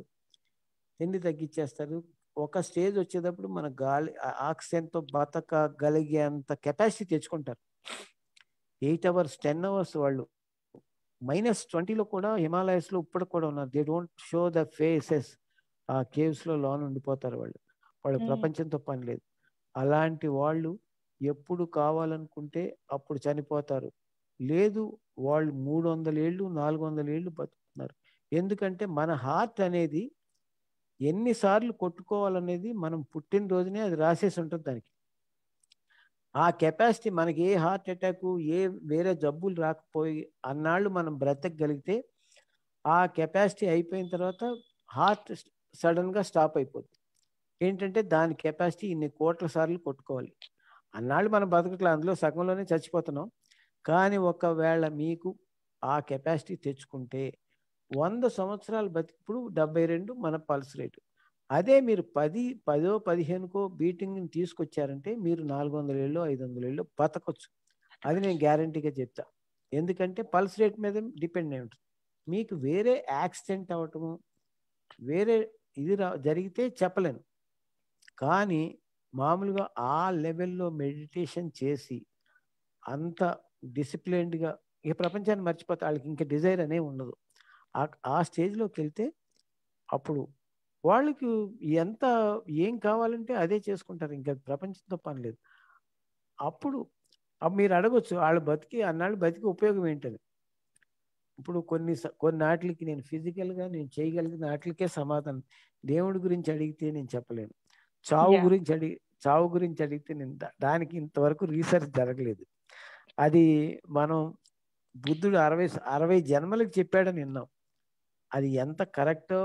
తిండి తగ్గించేస్తాడు. ఒక స్టేజ్ వచ్చేటప్పుడు మన గాలి ఆక్సిజన్తో బతకగలిగేంత కెపాసిటీ తెచ్చుకుంటారు. 8 hours 10 hours వాళ్ళు -20లో కూడా హిమాలయస్లో ఇప్పటికి కూడా ఉన్నారు. They don't show the faces. ఆ కేవ్స్లో లోన ఉండిపోతారు వాళ్ళు ప్రపంచంతో పని లేదు. అలాంటి వాళ్ళు ఎప్పుడు కావాలనుకుంటే అప్పుడు చనిపోతారు. లేదు వాళ్ళు 300 ఏళ్ళు 400 ఏళ్ళు బతుకుతున్నారు. ఎందుకంటే మన హార్ట్ అనేది ఎన్నిసార్లు కొట్టుకోవాలనేది మనం పుట్టినరోజునే అది రాసేసి ఉంటుంది దానికి. ఆ కెపాసిటీ మనకి ఏ హార్ట్ అటాక్ ఏ వేరే జబ్బులు రాకపోయి అన్నాళ్ళు మనం బ్రతకగలిగితే ఆ కెపాసిటీ అయిపోయిన తర్వాత హార్ట్ సడన్గా స్టాప్ అయిపోతుంది. ఏంటంటే దాని కెపాసిటీ ఇన్ని కోట్ల సార్లు కొట్టుకోవాలి. అన్నాళ్ళు మనం బతకట్లా, అందులో సగంలోనే చచ్చిపోతున్నాం. కానీ ఒకవేళ మీకు ఆ కెపాసిటీ తెచ్చుకుంటే 100 సంవత్సరాలు బతికిప్పుడు 72 మన పల్స్ రేటు. అదే మీరు 10 15కో బీటింగ్ని తీసుకొచ్చారంటే మీరు 400 ఏళ్ళు 500 ఏళ్ళు బతకొచ్చు. అది నేను గ్యారంటీగా చెప్తా. ఎందుకంటే పల్స్ రేట్ మీద డిపెండ్ అయి ఉంటుంది. మీకు వేరే యాక్సిడెంట్ అవ్వటము వేరే ఇది జరిగితే చెప్పలేను, కానీ మామూలుగా ఆ లెవెల్లో మెడిటేషన్ చేసి అంత డిసిప్లైన్డ్గా ఇక ప్రపంచాన్ని మర్చిపోతే వాళ్ళకి ఇంకా డిజైర్ అనే ఉండదు. ఆ స్టేజ్లోకి వెళ్తే అప్పుడు వాళ్ళకి ఏం కావాలంటే అదే చేసుకుంటారు, ఇంకా ప్రపంచంతో పని లేదు. అప్పుడు మీరు అడగొచ్చు వాళ్ళు అన్నాళ్ళు బతికి ఉపయోగం ఏంటని. ఇప్పుడు కొన్ని నాటికి నేను ఫిజికల్గా నేను చేయగలిగిన నాటికే సమాధానం. దేవుడి గురించి అడిగితే నేను చెప్పలేను. చావు గురించి అడిగితే నేను దానికి ఇంతవరకు రీసెర్చ్ జరగలేదు. అది మనం బుద్ధుడు 60 జన్మలకు చెప్పాడని విన్నాం. అది ఎంత కరెక్టో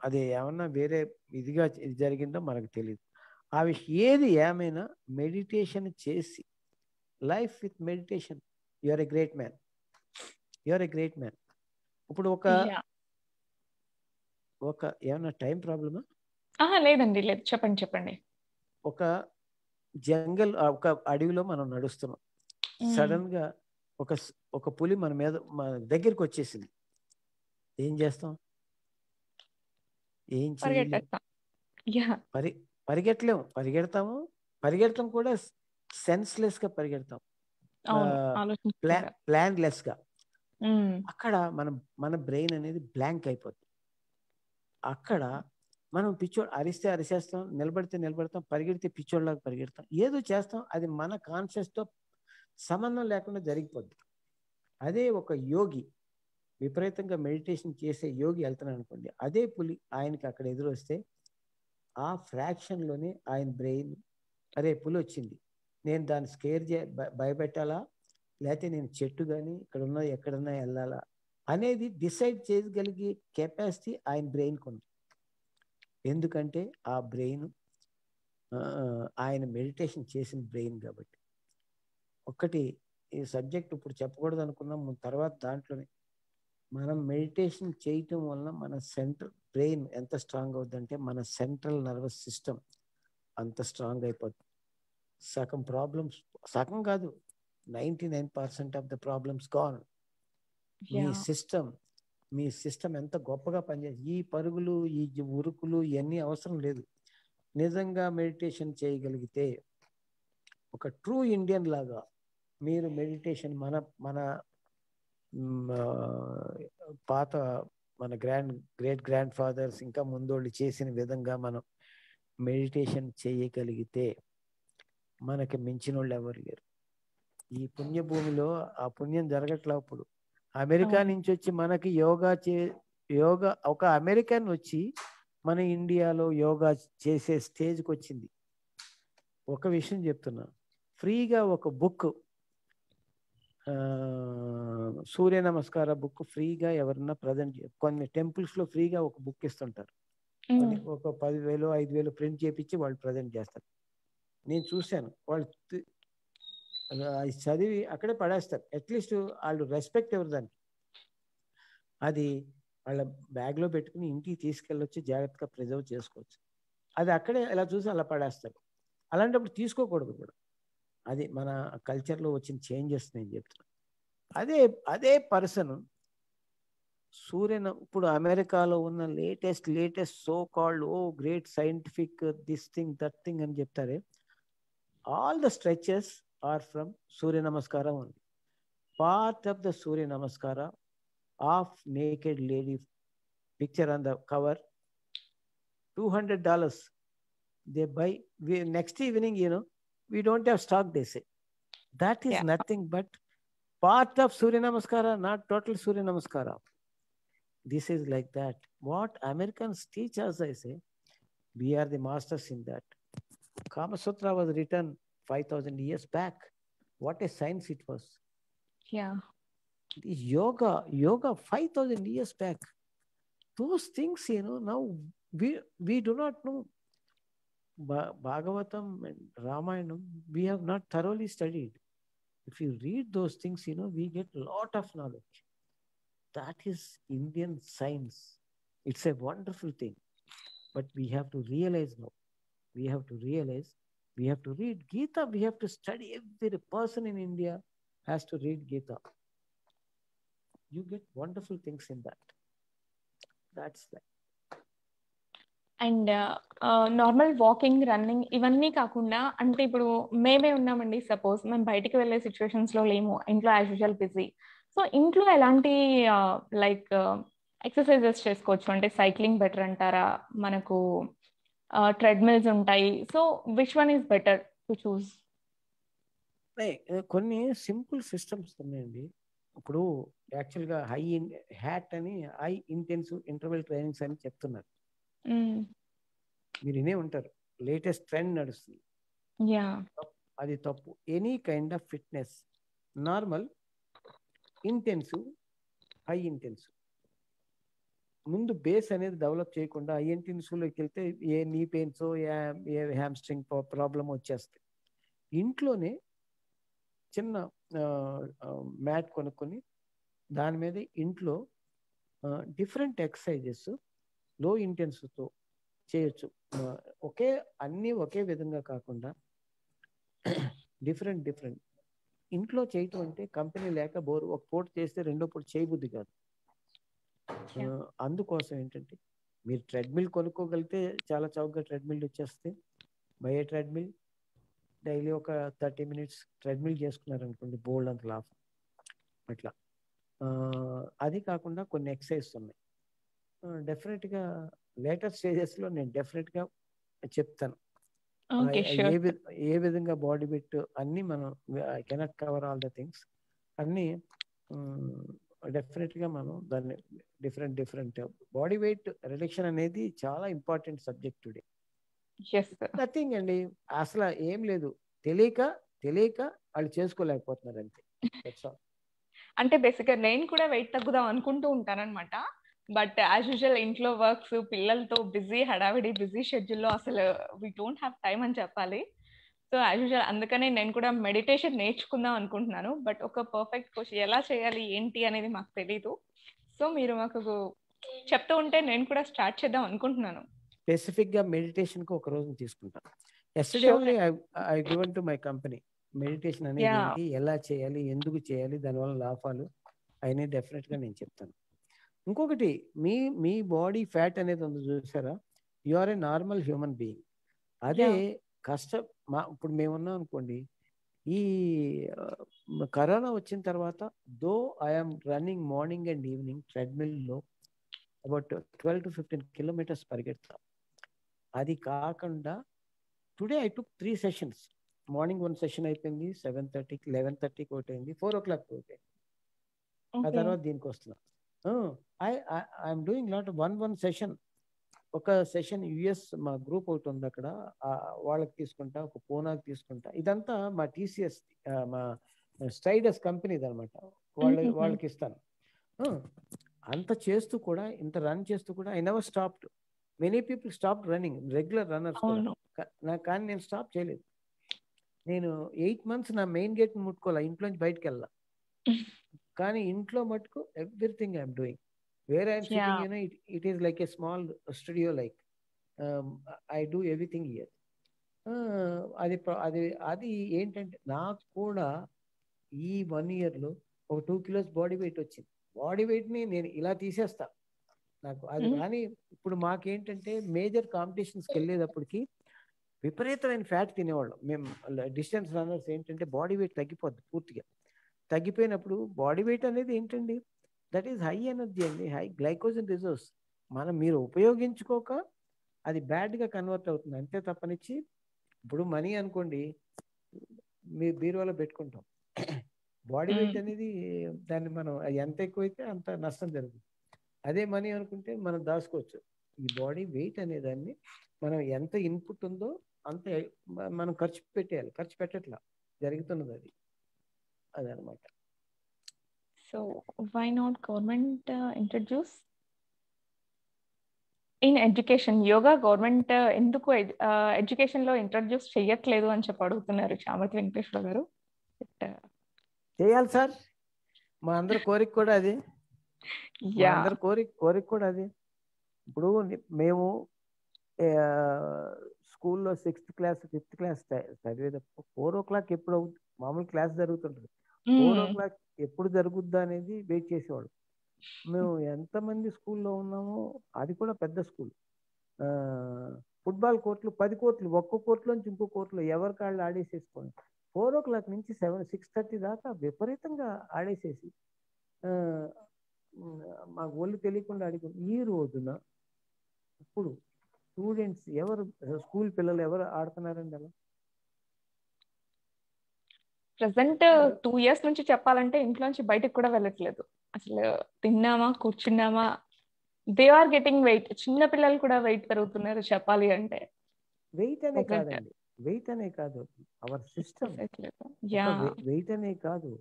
అది ఏమన్నా వేరే ఇదిగా జరిగిందో మనకు తెలియదు. ఆ విషయం ఏది ఏమైనా మెడిటేషన్ చేసి life with meditation you're a great man. ఇప్పుడు ఒక ఏమన్నా టైం ప్రాబ్లమా? లేదండి, లేదు, చెప్పండి. ఒక జంగల్, ఒక అడవిలో మనం నడుస్తున్నాం. సడన్ గా ఒక పులి మన దగ్గరికి వచ్చేసింది. ఏం చేస్తాం? ఏం చేయలేం. పరిగెట్టలేము. పరిగెడతాం కూడా సెన్స్లెస్ గా పరిగెడతాం, ప్లాన్లెస్ గా. అక్కడ మన బ్రెయిన్ అనేది బ్లాంక్ అయిపోతుంది. అక్కడ మనం అరిస్తే అరిసేస్తాం, నిలబడతాం, పరిగెడితే పిచ్చోళ్ళలాగా పరిగెడతాం, ఏదో చేస్తాం. అది మన కాన్షియస్ తో సంబంధం లేకుండా జరిగిపోద్ది. అదే ఒక యోగి, విపరీతంగా మెడిటేషన్ చేసే యోగి వెళ్తున్నాను అనుకోండి, అదే పులి ఆయనకి అక్కడ ఎదురొస్తే ఆ ఫ్రాక్షన్లోనే ఆయన బ్రెయిన్, అరే పులి వచ్చింది, నేను దాన్ని స్కేర్ భయపెట్టాలా, లేకపోతే నేను చెట్టు కానీ ఎక్కడన్నా వెళ్ళాలా అనేది డిసైడ్ చేయగలిగే కెపాసిటీ ఆయన బ్రెయిన్కి ఉంది. ఎందుకంటే ఆ బ్రెయిన్ ఆయన మెడిటేషన్ చేసిన బ్రెయిన్ కాబట్టి. ఒకటి ఈ సబ్జెక్ట్ ఇప్పుడు చెప్పకూడదు అనుకున్నాం, తర్వాత దాంట్లోనే మనం మెడిటేషన్ చేయటం వలన మన సెంట్రల్ బ్రెయిన్ ఎంత స్ట్రాంగ్ అవుతుందంటే మన సెంట్రల్ నర్వస్ సిస్టమ్ అంత స్ట్రాంగ్ అయిపోతుంది. సగం కాదు, 99% of the problems gone. Me system ఎంత గొప్పగా పనిచేస్తుంది. ఈ పరుగులు, ఈ ఉరుకులు ఇవన్నీ అవసరం లేదు. నిజంగా మెడిటేషన్ చేయగలిగితే ఒక ట్రూ ఇండియన్ లాగా మీరు మెడిటేషన్ మన పాత మన గ్రేట్ గ్రాండ్ ఫాదర్స్ ఇంకా ముందోళ్ళు చేసిన విధంగా మనం మెడిటేషన్ చేయగలిగితే మనకి మించిన వాళ్ళు ఎవరు లేరు. ఈ పుణ్యభూమిలో ఆ పుణ్యం జరగట్లా. ఇప్పుడు అమెరికా నుంచి వచ్చి మనకి యోగా ఒక అమెరికన్ వచ్చి మన ఇండియాలో యోగా చేసే స్టేజ్కి వచ్చింది. ఒక విషయం చెప్తున్నా, ఫ్రీగా ఒక బుక్, సూర్య నమస్కార బుక్ ఫ్రీగా ఎవరన్నా ప్రజెంట్ కొన్ని టెంపుల్స్ లో ఫ్రీగా ఒక బుక్ ఇస్తుంటారు. ఒక 10,000 5,000 ప్రింట్ చేపించి వాళ్ళు ప్రజెంట్ చేస్తారు. నేను చూశాను, వాళ్ళు చదివి అక్కడే పడేస్తారు. అట్లీస్ట్ వాళ్ళు రెస్పెక్ట్ ఎవరు దానికి. అది వాళ్ళ బ్యాగ్లో పెట్టుకుని ఇంటికి తీసుకెళ్ళొచ్చి జాగ్రత్తగా ప్రిజర్వ్ చేసుకోవచ్చు. అది అక్కడే ఎలా చూసి అలా పడేస్తారు. అలాంటప్పుడు తీసుకోకూడదు కూడా. అది మన కల్చర్లో వచ్చిన చేంజెస్ నేను చెప్తున్నాను. అదే పర్సన్ ఇప్పుడు అమెరికాలో ఉన్న latest so called great scientific this thing that thing అని చెప్తారే, all the stretches are from Surya నమస్కారం ఉంది. Part of the Surya Namaskara of naked lady picture on the cover, $200 they buy. Next evening, we don't have stock, they say. That is nothing but part of Surya Namaskara, not total Surya Namaskara. This is like that. What Americans teach us, I say, we are the masters in that. Kama Sutra was written 5,000 years back. What a science it was. Yeah. This yoga 5,000 years back. Those things, now we do not know. Bhagavatam and Ramayana, we have not thoroughly studied. If you read those things, we get a lot of knowledge. That is Indian science. It's a wonderful thing. But we have to realize now. We have to read Gita. We have to study. Every person in India has to read Gita. You get wonderful things in that. That's like. And normal walking, running ఇవన్నీ కాకుండా, అంటే ఇప్పుడు మేమే ఉన్నామండి, suppose మేము బయటికి వెళ్ళే సిచ్యువేషన్స్లో లేము, ఇంట్లో యాజ్ యూజువల్ బిజీ. సో ఇంట్లో ఎలాంటి లైక్ ఎక్సర్సైజెస్ చేసుకోవచ్చు? అంటే సైక్లింగ్ బెటర్ అంటారా? మనకు ట్రెడ్మిల్స్ ఉంటాయి. So which one is better to choose? కొన్ని సింపుల్ సిస్టమ్స్ ఉన్నాయండి. ఇప్పుడు యాక్చువల్గా హ్యాట్ అని హై ఇంటెన్సివ్ ఇంటర్వెల్ ట్రైనింగ్స్ అని చెప్తున్నారు. మీరు వినే ఉంటారు, లేటెస్ట్ ట్రెండ్ నడుస్తుంది. అది తప్పు. Any kind of fitness, normal, intensive, high intensive, ముందు బేస్ అనేది డెవలప్ చేయకుండా హై ఇంటెన్సివ్లోకి వెళ్తే ఏ నీ పెయిన్స్, ఏ హ్యామ్స్ట్రింగ్ ప్రాబ్లం వచ్చేస్తాయి. ఇంట్లోనే చిన్న మ్యాట్ కొనుక్కొని దాని మీద ఇంట్లో డిఫరెంట్ ఎక్సర్సైజెస్ లో ఇంటెన్సివ్తో చేయొచ్చు. అన్నీ ఒకే విధంగా కాకుండా డిఫరెంట్ ఇంట్లో చేయటం అంటే కంపెనీ లేక బోర్, ఒక పూట చేస్తే రెండో పూట చేయబుద్ధి కాదు. అందుకోసం ఏంటంటే మీరు ట్రెడ్మిల్ కొనుక్కోగలిగితే చాలా చౌకగా ట్రెడ్మిల్ వచ్చేస్తే బై ట్రెడ్మిల్ డైలీ ఒక 30 minutes ట్రెడ్మిల్ చేసుకున్నారనుకోండి, బోల్డ్ అంత లాభం. అట్లా అది కాకుండా కొన్ని ఎక్సర్సైజెస్ ఉన్నాయి. డెఫినెట్గా లేటెస్ట్ స్టేజెస్లో నేను డెఫినెట్గా చెప్తాను ఏ విధంగా బాడీ వెయిట్ అన్నీ. మనం I cannot cover all the things అన్నీ. డెఫినెట్గా మనం దాన్ని డిఫరెంట్ బాడీ వెయిట్ రిడక్షన్ అనేది చాలా ఇంపార్టెంట్ సబ్జెక్ట్ టుడే. నథింగ్ అండి, అసలు ఏం లేదు, తెలియక వాళ్ళు చేసుకోలేకపోతున్నారు అంతే. అంటే బేసిక్గా నేను కూడా వెయిట్ తగ్గుదాం అనుకుంటూ ఉంటానన్నమాట. బట్ యాజ్ యూజువల్ ఇంట్లో వర్క్స్, పిల్లలతో హడావిడి బిజీ షెడ్యూల్లో అసలు వీ డోంట్ హ్యావ్ టైం అని చెప్పాలి. సో యాజ్ యూజువల్ అందుకనే నేను కూడా మెడిటేషన్ నేర్చుకుందాం అనుకుంటున్నాను. బట్ ఒక పర్ఫెక్ట్ క్వశ్చన్ ఎలా చేయాలి ఏంటి అనేది మాకు తెలీదు. సో మీరు మాకు చెప్తూ ఉంటే నేను కూడా స్టార్ట్ చేద్దాం అనుకుంటున్నాను. స్పెసిఫిక్గా మెడిటేషన్కి ఒక రోజు తీసుకుంటాను. Yesterday only I given to my company meditation అనేది ఏంటి, ఎలా చేయాలి, ఎందుకు చేయాలి, దానివల్ల లాభాలు అయినా డెఫినెట్గా నేను చెప్తాను. ఇంకొకటి, మీ బాడీ ఫ్యాట్ అనేది ఉంది చూసారా, you are a normal human being. అదే ఇప్పుడు మేమున్నాం అనుకోండి, ఈ కరోనా వచ్చిన తర్వాత though I'm running morning and evening ట్రెడ్మిల్లో అబౌట్ 12 to 15 kilometers పరిగెడతాం. అది కాకుండా today I took 3 sessions. Morning 1 session అయిపోయింది, 7:30కి 11:30కి ఒకటి అయింది, 4 o'clock ఒకటి. ఆ తర్వాత దీనికి వస్తున్నా. I'm doing lot one session. ఒక సెషన్ యుఎస్ మా గ్రూప్ ఒకటి ఉంది అక్కడ, వాళ్ళకి తీసుకుంటా, ఒక పూనాకి తీసుకుంటా. ఇదంతా మా TCS మా స్ట్రైడస్ కంపెనీది అనమాట, వాళ్ళకి ఇస్తాను. అంత చేస్తూ కూడా, ఇంత రన్ చేస్తూ కూడా I never stopped. Many people stop running, regular runners కూడా. కానీ నేను స్టాప్ చేయలేదు. నేను 8 months నా మెయిన్ గేట్ ముట్టుకోవాలా, ఇంట్లోంచి బయటకు వెళ్ళా. కానీ ఇంట్లో మటుకు everything I'm doing. Where I'm sitting, you know, it is like a small studio like. I do everything here. అది ఏంటంటే నాకు కూడా ఈ 1 yearలో ఒక 2 kilos బాడీ వెయిట్ వచ్చింది. బాడీ వెయిట్ని నేను ఇలా తీసేస్తా నాకు అది. కానీ ఇప్పుడు మాకేంటంటే మేజర్ కాంపిటీషన్స్కి వెళ్ళేటప్పటికి విపరీతమైన ఫ్యాట్ తినేవాళ్ళం మేము. డిస్టెన్స్ రన్నర్స్ ఏంటంటే బాడీ వెయిట్ తగ్గిపోద్ది పూర్తిగా. తగ్గిపోయినప్పుడు బాడీ వెయిట్ అనేది ఏంటండి, దట్ ఈస్ హై ఎనర్జీ అండి, హై గ్లైకోజన్ రిజర్వ్స్. మీరు ఉపయోగించుకోక అది బ్యాడ్గా కన్వర్ట్ అవుతుంది అంతే తప్పనిచ్చి. ఇప్పుడు మనీ అనుకోండి, మీ బీరువాలో పెట్టుకుంటాం. బాడీ వెయిట్ అనేది దాన్ని మనం ఎంత ఎక్కువైతే అంత నష్టం జరుగుతుంది. అదే మనీ అనుకుంటే మనం దాచుకోవచ్చు. ఈ బాడీ వెయిట్ అనేదాన్ని మనం ఎంత ఇన్పుట్ ఉందో అంత మనం ఖర్చు పెట్టేయాలి. ఖర్చు పెట్టట్లా, జరుగుతున్నది అది. అదనమాట. So why not government introduce in education yoga? Government ఎందుకు ఎడ్యుకేషన్లో ఇంట్రడ్యూస్ చెయ్యట్లేదు అని చెప్పి అడుగుతున్నారు చామర్తి వెంకటేశ్వర గారు. చేయాలి సార్, మా అందరి కోరిక కూడా అది. అందరి కోరిక కూడా అది. ఇప్పుడు మేము స్కూల్లో 6th class 5th class చదివేటప్పుడు 4 o'clock ఎప్పుడు మామూలు క్లాస్ జరుగుతుంటుంది, 4 o'clock ఎప్పుడు జరుగుద్దా అనేది వెయిట్ చేసేవాడు. మేము ఎంతమంది స్కూల్లో ఉన్నామో, అది కూడా పెద్ద స్కూల్. ఫుట్బాల్ కోర్టులు 10 కోర్టులు, ఒక్కో కోర్టులోంచి ఇంకో కోర్టులో ఎవరి కాళ్ళు ఆడేసేసుకోండి. 4 o'clock నుంచి 6:30 దాకా విపరీతంగా ఆడేసేసి మాకు ఒళ్ళు తెలియకుండా అడిగి. ఈ రోజున ఇప్పుడు స్టూడెంట్స్ ఎవరు, స్కూల్ పిల్లలు ఎవరు ఆడుతున్నారండి అలా? ప్రెసెంట్ 2 years నుంచి చెప్పాలంటే ఇంట్లోంచి బయటకు కూడా వెళ్ళట్లేదు. అసలు తిన్నామా, కూర్చున్నామా, దే ఆర్ గెటింగ్ వెయిట్. చిన్న పిల్లలు కూడా వెయిట్ పెరుగుతున్నారు చెప్పాలి అంటే. వెయిట్ అనే కాదండి, వెయిట్ అనే కాదు, అవర్ సిస్టమ్ వెయిట్ అనే కాదు,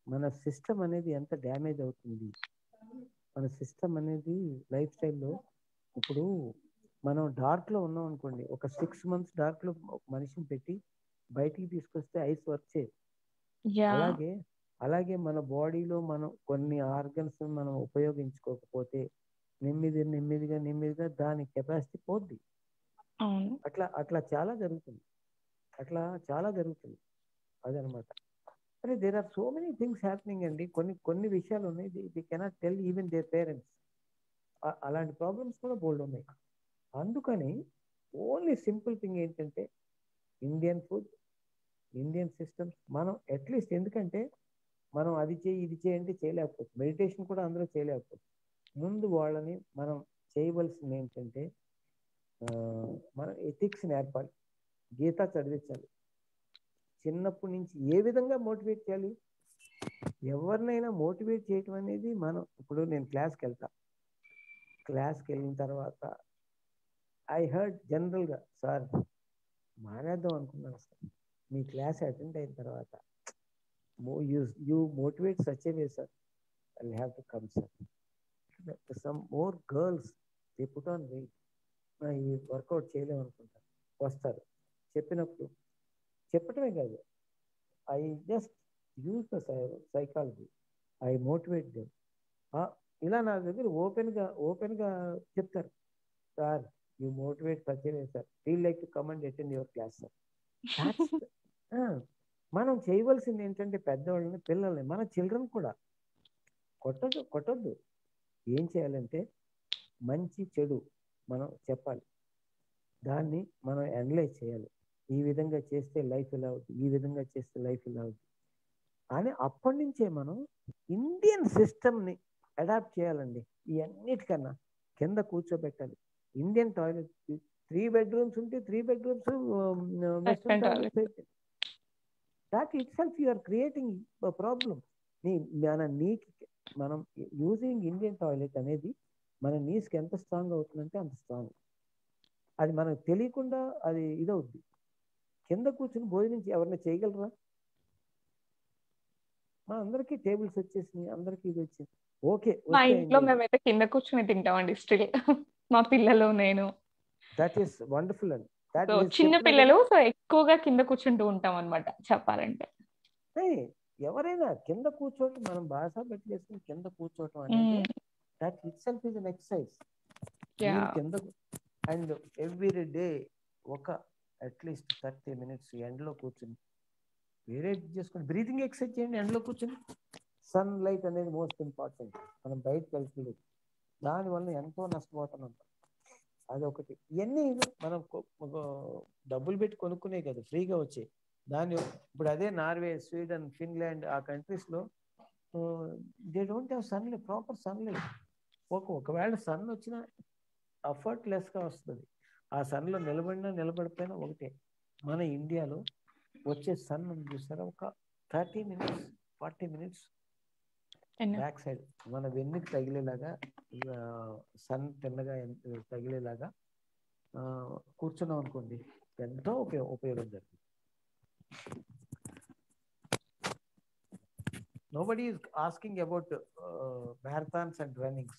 మన సిస్టమ్ అనేది ఎంత డ్యామేజ్ అవుతుంది. మన సిస్టమ్ అనేది లైఫ్ స్టైల్లో, ఇప్పుడు మనం డార్క్లో ఉన్నాం అనుకోండి, ఒక 6 months డార్క్లో ఒక మనిషిని పెట్టి బయటికి తీసుకొస్తే ఐస్ వర్క్ చేయదు. అలాగే మన బాడీలో మనం కొన్ని ఆర్గన్స్ మనం ఉపయోగించుకోకపోతే నెమ్మదిగా దాని కెపాసిటీ పోద్ది. అట్లా అట్లా చాలా జరుగుతుంది, అట్లా చాలా జరుగుతుంది. అదనమాట. అరే there are so many things happening అండి. కొన్ని విషయాలు ఉన్నాయి, they cannot tell even their parents. అలాంటి ప్రాబ్లమ్స్ కూడా బోల్డ్ ఉన్నాయి. అందుకని ఓన్లీ సింపుల్ థింగ్ ఏంటంటే ఇండియన్ ఫుడ్, ఇండియన్ సిస్టమ్స్ మనం అట్లీస్ట్, ఎందుకంటే మనం అది చేయి ఇది చేయంటే చేయలేకపోవచ్చు, మెడిటేషన్ కూడా అందరూ చేయలేకపోవచ్చు. ముందు వాళ్ళని మనం చేయవలసింది ఏంటంటే మనం ఎథిక్స్ నేర్పాలి, గీత చదివించాలి. చిన్నప్పటి నుంచి ఏ విధంగా మోటివేట్ చేయాలి, ఎవరినైనా మోటివేట్ చేయటం అనేది మనం, ఇప్పుడు నేను క్లాస్కి వెళ్ళిన తర్వాత ఐ హర్డ్ జనరల్గా, సార్ మానేద్దాం అనుకున్నాను సార్, మీ క్లాస్ అటెండ్ అయిన తర్వాత you motivate such a way sir, I have to come sir. Some more girls they put on weight, ఈ వర్కౌట్ చేయలేము అనుకుంటారు, వస్తారు. చెప్పటమే కాదు, I just use the psychology, I motivate them. ఇలా నా దగ్గర ఓపెన్గా చెప్తారు, sir you motivate such a way sir, feel like to come and attend your class sir. మనం చేయవలసింది ఏంటంటే పెద్దవాళ్ళని, పిల్లల్ని, మన చిల్డ్రన్ కూడా కొట్టొద్దు. ఏం చేయాలంటే మంచి చెడు మనం చెప్పాలి, దాన్ని మనం అనలైజ్ చేయాలి. ఈ విధంగా చేస్తే లైఫ్ ఇలా అవుతుంది, ఈ విధంగా చేస్తే లైఫ్ ఇలా అవుతుంది అని అప్పటి నుంచే మనం ఇండియన్ సిస్టమ్ని అడాప్ట్ చేయాలండి. ఈ అన్నిటికన్నా కింద కూర్చోబెట్టాలి. ఇండియన్ టాయిలెట్ 3 bedrooms ఉంటే 3 bedrooms western toilet. That itself you are creating problem. మనం యూజింగ్ ఇండియన్ టాయిలెట్ అనేది మన నీస్కి ఎంత స్ట్రాంగ్ అవుతుందంటే అంత స్ట్రాంగ్. అది మనకు తెలియకుండా అది ఇదవుద్ది. కింద కూర్చుని భోజనం ఎవరైనా చేయగలరా? మా అందరికీ టేబుల్స్ వచ్చేసినాయి, అందరికీ ఇది వచ్చింది, ఓకే. మా ఇంట్లో మేమైతే కింద కూర్చుని తింటామండి స్టిల్, మా పిల్లలు, నేను. దట్ ఈస్ వండర్ఫుల్ అండి. చిన్న పిల్లలు, సో ఎక్కువగా కింద కూర్చుంటూ ఉంటాం అన్నమాట చెప్పాలంటే. ఎవరైనా కింద కూర్చోవటం, మనం భాష పెట్టేసుకుని కింద కూర్చోవటం అనేది that it self is an exercise. కింద అండ్ ఎవ్రీ డే ఒక అట్లీస్ట్ 30 minutes ఎండలో కూర్చుని వేరే చేసుకుని బ్రీతింగ్ ఎక్సర్సైజ్ చేయండి. ఎండలో కూర్చుని సన్ లైట్ అనేది మోస్ట్ ఇంపార్టెంట్. మనం బయటకు వెళ్తుంది, దానివల్ల ఎంతో నష్టపోతున్నాం. అదొకటి. ఇవన్నీ మనం డబ్బులు పెట్టి కొనుక్కునే కదా, ఫ్రీగా వచ్చాయి. దాని ఇప్పుడు అదే నార్వే, స్వీడన్, ఫిన్లాండ్ ఆ కంట్రీస్లో they don't have sunlight, proper sunlight. ఒకవేళ సన్ వచ్చినా అఫర్ట్లెస్గా వస్తుంది. ఆ సన్లో నిలబడిపోయినా ఒకటే. మన ఇండియాలో వచ్చే సన్ చూస్తారా, ఒక 30 minutes 40 minutes బ్యాక్ సైడ్ మన వెన్నుకి తగిలేలాగా, సన్ తెల్లగా తగిలేలాగా కూర్చున్నాం అనుకోండి, ఎంతో ఉపయోగం జరుగుతుంది. Nobody is asking about marathons and runnings.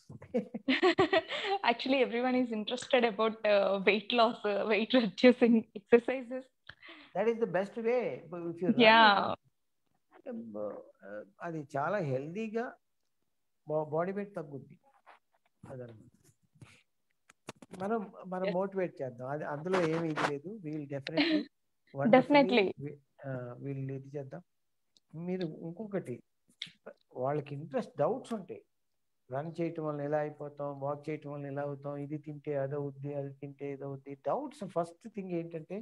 Actually, everyone is interested about weight loss, weight reducing exercises. That is the best way. If you run, అది చాలా హెల్దీగా బాడీ వెయిట్ తగ్గుద్ది. అదనమాట. మనం మోటివేట్ చేద్దాం, అది అందులో ఏమీ ఇది లేదు. వీల్ డెఫినెట్లీ వీళ్ళు ఇది చేద్దాం. మీరు ఇంకొకటి, వాళ్ళకి ఇంట్రెస్ట్, డౌట్స్ ఉంటాయి. రన్ చేయటం వల్ల ఎలా అయిపోతాం, వాక్ చేయటం వల్ల ఎలా అవుతాం, ఇది తింటే అది అవుద్ది, అది తింటే ఇది అవుద్ది. డౌట్స్ ఫస్ట్ థింగ్ ఏంటంటే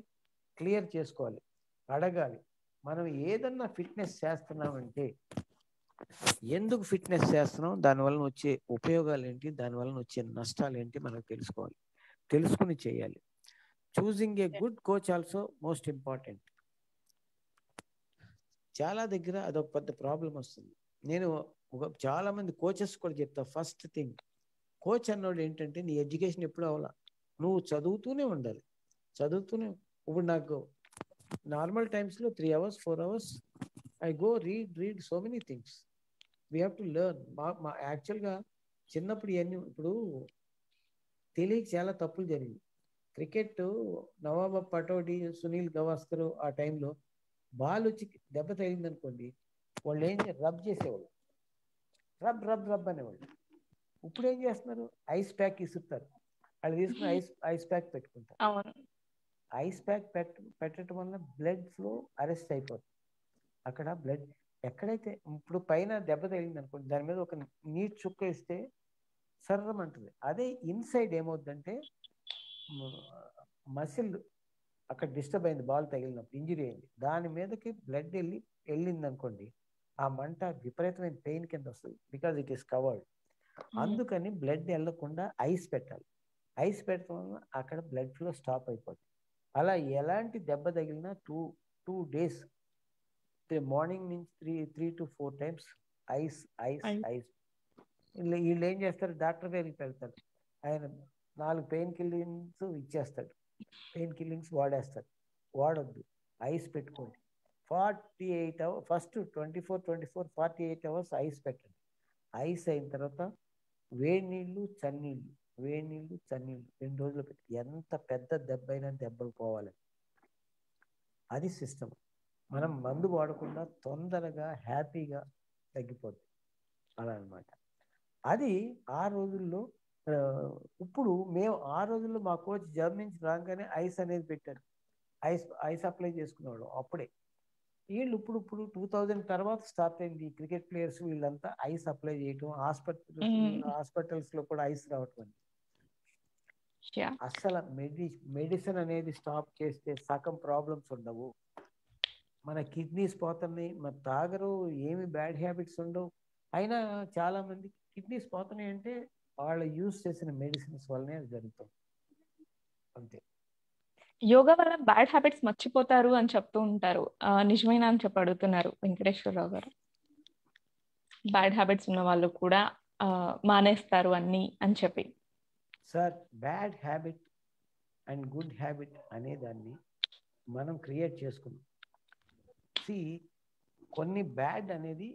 క్లియర్ చేసుకోవాలి, అడగాలి. మనం ఏదన్నా ఫిట్నెస్ చేస్తున్నామంటే ఎందుకు ఫిట్నెస్ చేస్తున్నాం, దానివల్ల వచ్చే ఉపయోగాలు ఏంటి, దానివల్ల వచ్చే నష్టాలు ఏంటి మనకు తెలుసుకోవాలి, తెలుసుకుని చేయాలి. Choosing a good coach also most important. చాలా దగ్గర అదొక పెద్ద ప్రాబ్లం వస్తుంది. నేను చాలా మంది కోచెస్ కూడా చెప్తా, ఫస్ట్ థింగ్ కోచ్ అన్నోడు ఏంటంటే నీ ఎడ్యుకేషన్ ఎప్పుడు అవ్వాలా, నువ్వు చదువుతూనే ఉండాలి, ఇప్పుడు నాకు నార్మల్ టైమ్స్లో 3 hours 4 hours I go read so many things. We have to learn. మా యాక్చువల్గా చిన్నప్పుడు ఇవన్నీ, ఇప్పుడు తెలియక చాలా తప్పులు జరిగింది. క్రికెట్ నవాబ్ పటోడి, సునీల్ గవాస్కర్ ఆ టైంలో బాల్ వచ్చి దెబ్బ తగిలింది అనుకోండి, వాళ్ళు ఏం రబ్ చేసేవాళ్ళు, రబ్ అనేవాళ్ళు. ఇప్పుడు ఏం చేస్తున్నారు, ఐస్ ప్యాక్ ఇస్తారు, వాళ్ళు తీసుకుని ఐస్ ప్యాక్ పెట్టుకుంటారు. ఐస్ ప్యాక్ పెట్టడం వల్ల బ్లడ్ ఫ్లో అరెస్ట్ అయిపోతుంది. అక్కడ బ్లడ్ ఎక్కడైతే ఇప్పుడు పైన దెబ్బ తగిలింది అనుకోండి, దాని మీద ఒక నీటి చుక్క వేస్తే సర్రమంటుంది. అదే ఇన్సైడ్ ఏమవుతుందంటే మసిల్ అక్కడ డిస్టర్బ్ అయింది, బాల్ తగిలినప్పుడు ఇంజరీ అయింది, దాని మీదకి బ్లడ్ వెళ్ళింది అనుకోండి, ఆ మంట విపరీతమైన పెయిన్ కింద వస్తుంది, బికాజ్ ఇట్ ఈస్ కవర్డ్. అందుకని బ్లడ్ వెళ్ళకుండా ఐస్ పెట్టాలి. ఐస్ పెట్టడం వల్ల అక్కడ బ్లడ్ ఫ్లో స్టాప్ అయిపోతుంది. అలా ఎలాంటి దెబ్బ తగిలినా టూ డేస్ మార్నింగ్ నుంచి 3 to 4 times ice ice ice. వీళ్ళు ఏం చేస్తారు, డాక్టర్ దగ్గరికి వెళ్తారు, ఆయన 4 పెయిన్ కిల్లింగ్స్ ఇచ్చేస్తాడు, పెయిన్ కిల్లింగ్స్ వాడొద్దు, ఐస్ పెట్టుకోండి. 48 hours ఫస్ట్ 48 hours ఐస్ పెట్టండి. ఐస్ అయిన తర్వాత వేడి నీళ్ళు చన్నీళ్ళు 2 రోజులు పెట్టి, ఎంత పెద్ద దెబ్బ అయినా దెబ్బలు పోవాలి, అది సిస్టమ్. మనం మందు వాడకుండా తొందరగా హ్యాపీగా తగ్గిపోద్ది అలా అనమాట. అది ఆ రోజుల్లో. ఇప్పుడు మేము ఆ రోజుల్లో మా కోచ్ జర్మనీ నుంచి రాగానే ఐస్ అనేది పెట్టారు, ఐస్ అప్లై చేసుకునేవాడు అప్పుడే. వీళ్ళు ఇప్పుడు 2000 తర్వాత స్టార్ట్ అయింది క్రికెట్ ప్లేయర్స్ వీళ్ళంతా ఐస్ అప్లై చేయటం, హాస్పిటల్స్ లో కూడా ఐస్ రావటం. అసలు మెడిసిన్ అనేది స్టాప్ చేస్తే సగం ప్రాబ్లమ్స్ ఉండవు. మన కిడ్నీస్ పోతున్నాయి, మన తాగరు, ఏమి బ్యాడ్ హ్యాబిట్స్ ఉండవు. అయినా చాలా మంది కిడ్నీస్ పోతున్నాయి అంటే వాళ్ళు యూజ్ చేసిన మెడిసిన్స్ వల్లనే అది జరుగుతుంది అంతే. యోగా వల్ల బ్యాడ్ హ్యాబిట్స్ మర్చిపోతారు అని చెప్తూ ఉంటారు, నిజమేనా అని చెప్పి అడుగుతున్నారు వెంకటేశ్వరరావు గారు. బ్యాడ్ హ్యాబిట్స్ ఉన్న వాళ్ళు కూడా మానేస్తారు అన్ని అని చెప్పి. Sir, bad habit and good habit అనే దాన్ని మనం క్రియేట్ చేసుకున్నాం. కొన్ని బ్యాడ్ అనేది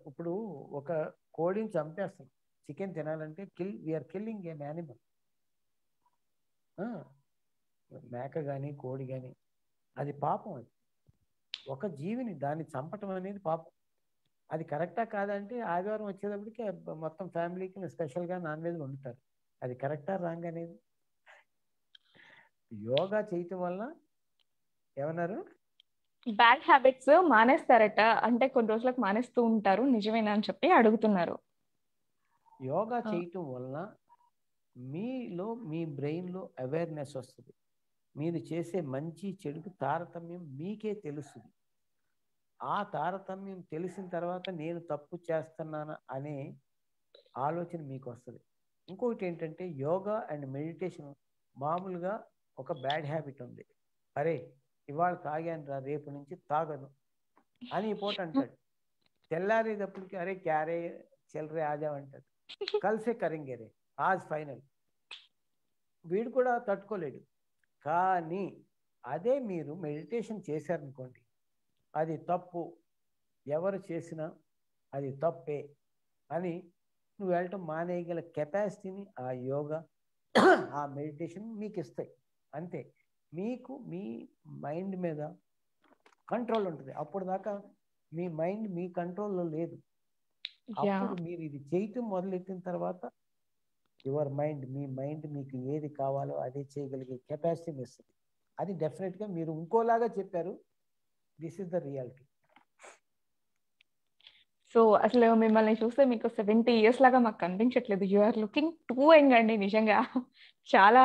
ఇప్పుడు ఒక కోడిని చంపేస్తాం, చికెన్ తినాలంటే వీఆర్ కిల్లింగ్ ఎన్ యానిమల్. మేక కానీ కోడి కానీ అది పాపం. అది ఒక జీవిని దాన్ని చంపటం అనేది పాపం. అది కరెక్టా కాదంటే ఆదివారం వచ్చేటప్పటికి మొత్తం ఫ్యామిలీకి స్పెషల్గా నాన్ వెజ్ వండుతారు. అది కరెక్టా రాంగ్ అనేది? యోగా చేయటం వల్ల ఏమన్నారు, బ్యాడ్ హ్యాబిట్స్ మానేస్తారట, అంటే కొన్ని రోజులకు మానేస్తూ ఉంటారు, నిజమేనా అని చెప్పి అడుగుతున్నారు. యోగా చేయటం వల్ల మీలో మీ బ్రెయిన్లో అవేర్నెస్ వస్తుంది. మీరు చేసే మంచి చెడుకు తారతమ్యం మీకే తెలుస్తుంది. ఆ తారతమ్యం తెలిసిన తర్వాత నేను తప్పు చేస్తున్నానా అనే ఆలోచన మీకు వస్తుంది. ఇంకొకటి ఏంటంటే యోగా అండ్ మెడిటేషన్ మామూలుగా ఒక బ్యాడ్ హ్యాబిట్ ఉంది, అరే ఇవాళ తాగాను రా, రేపు నుంచి తాగను అని ఈ పూట అంటాడు. తెల్లారేటప్పటికి అరే క్యారే చెల్లరే ఆజా అంటాడు, కలిసే కరింగే రే ఆజ్ ఫైనల్. వీడు కూడా తట్టుకోలేడు. కానీ అదే మీరు మెడిటేషన్ చేశారనుకోండి, అది తప్పు, ఎవరు చేసినా అది తప్పే అని నువ్వు వెళ్ళటం మానేయగల కెపాసిటీని ఆ యోగా ఆ మెడిటేషన్ మీకు ఇస్తాయి. అంతే. మీకు మీ మైండ్ మీద కంట్రోల్ ఉంటుంది. అప్పుడు దాకా మీ మైండ్ మీ కంట్రోల్లో లేదు. అప్పుడు మీరు ఇది చేయటం మొదలెట్టిన తర్వాత మీ మైండ్ మీకు ఏది కావాలో అదే చేయగలిగే కెపాసిటీని ఇస్తుంది. అది డెఫినెట్గా మీరు ఇంకోలాగా చెప్పారు, this is the reality. So అసలు మిమ్మల్ని చూస్తే మీకు 70 years లాగా మాకు కనిపించట్లేదు. You are looking too young అండి, నిజంగా. చాలా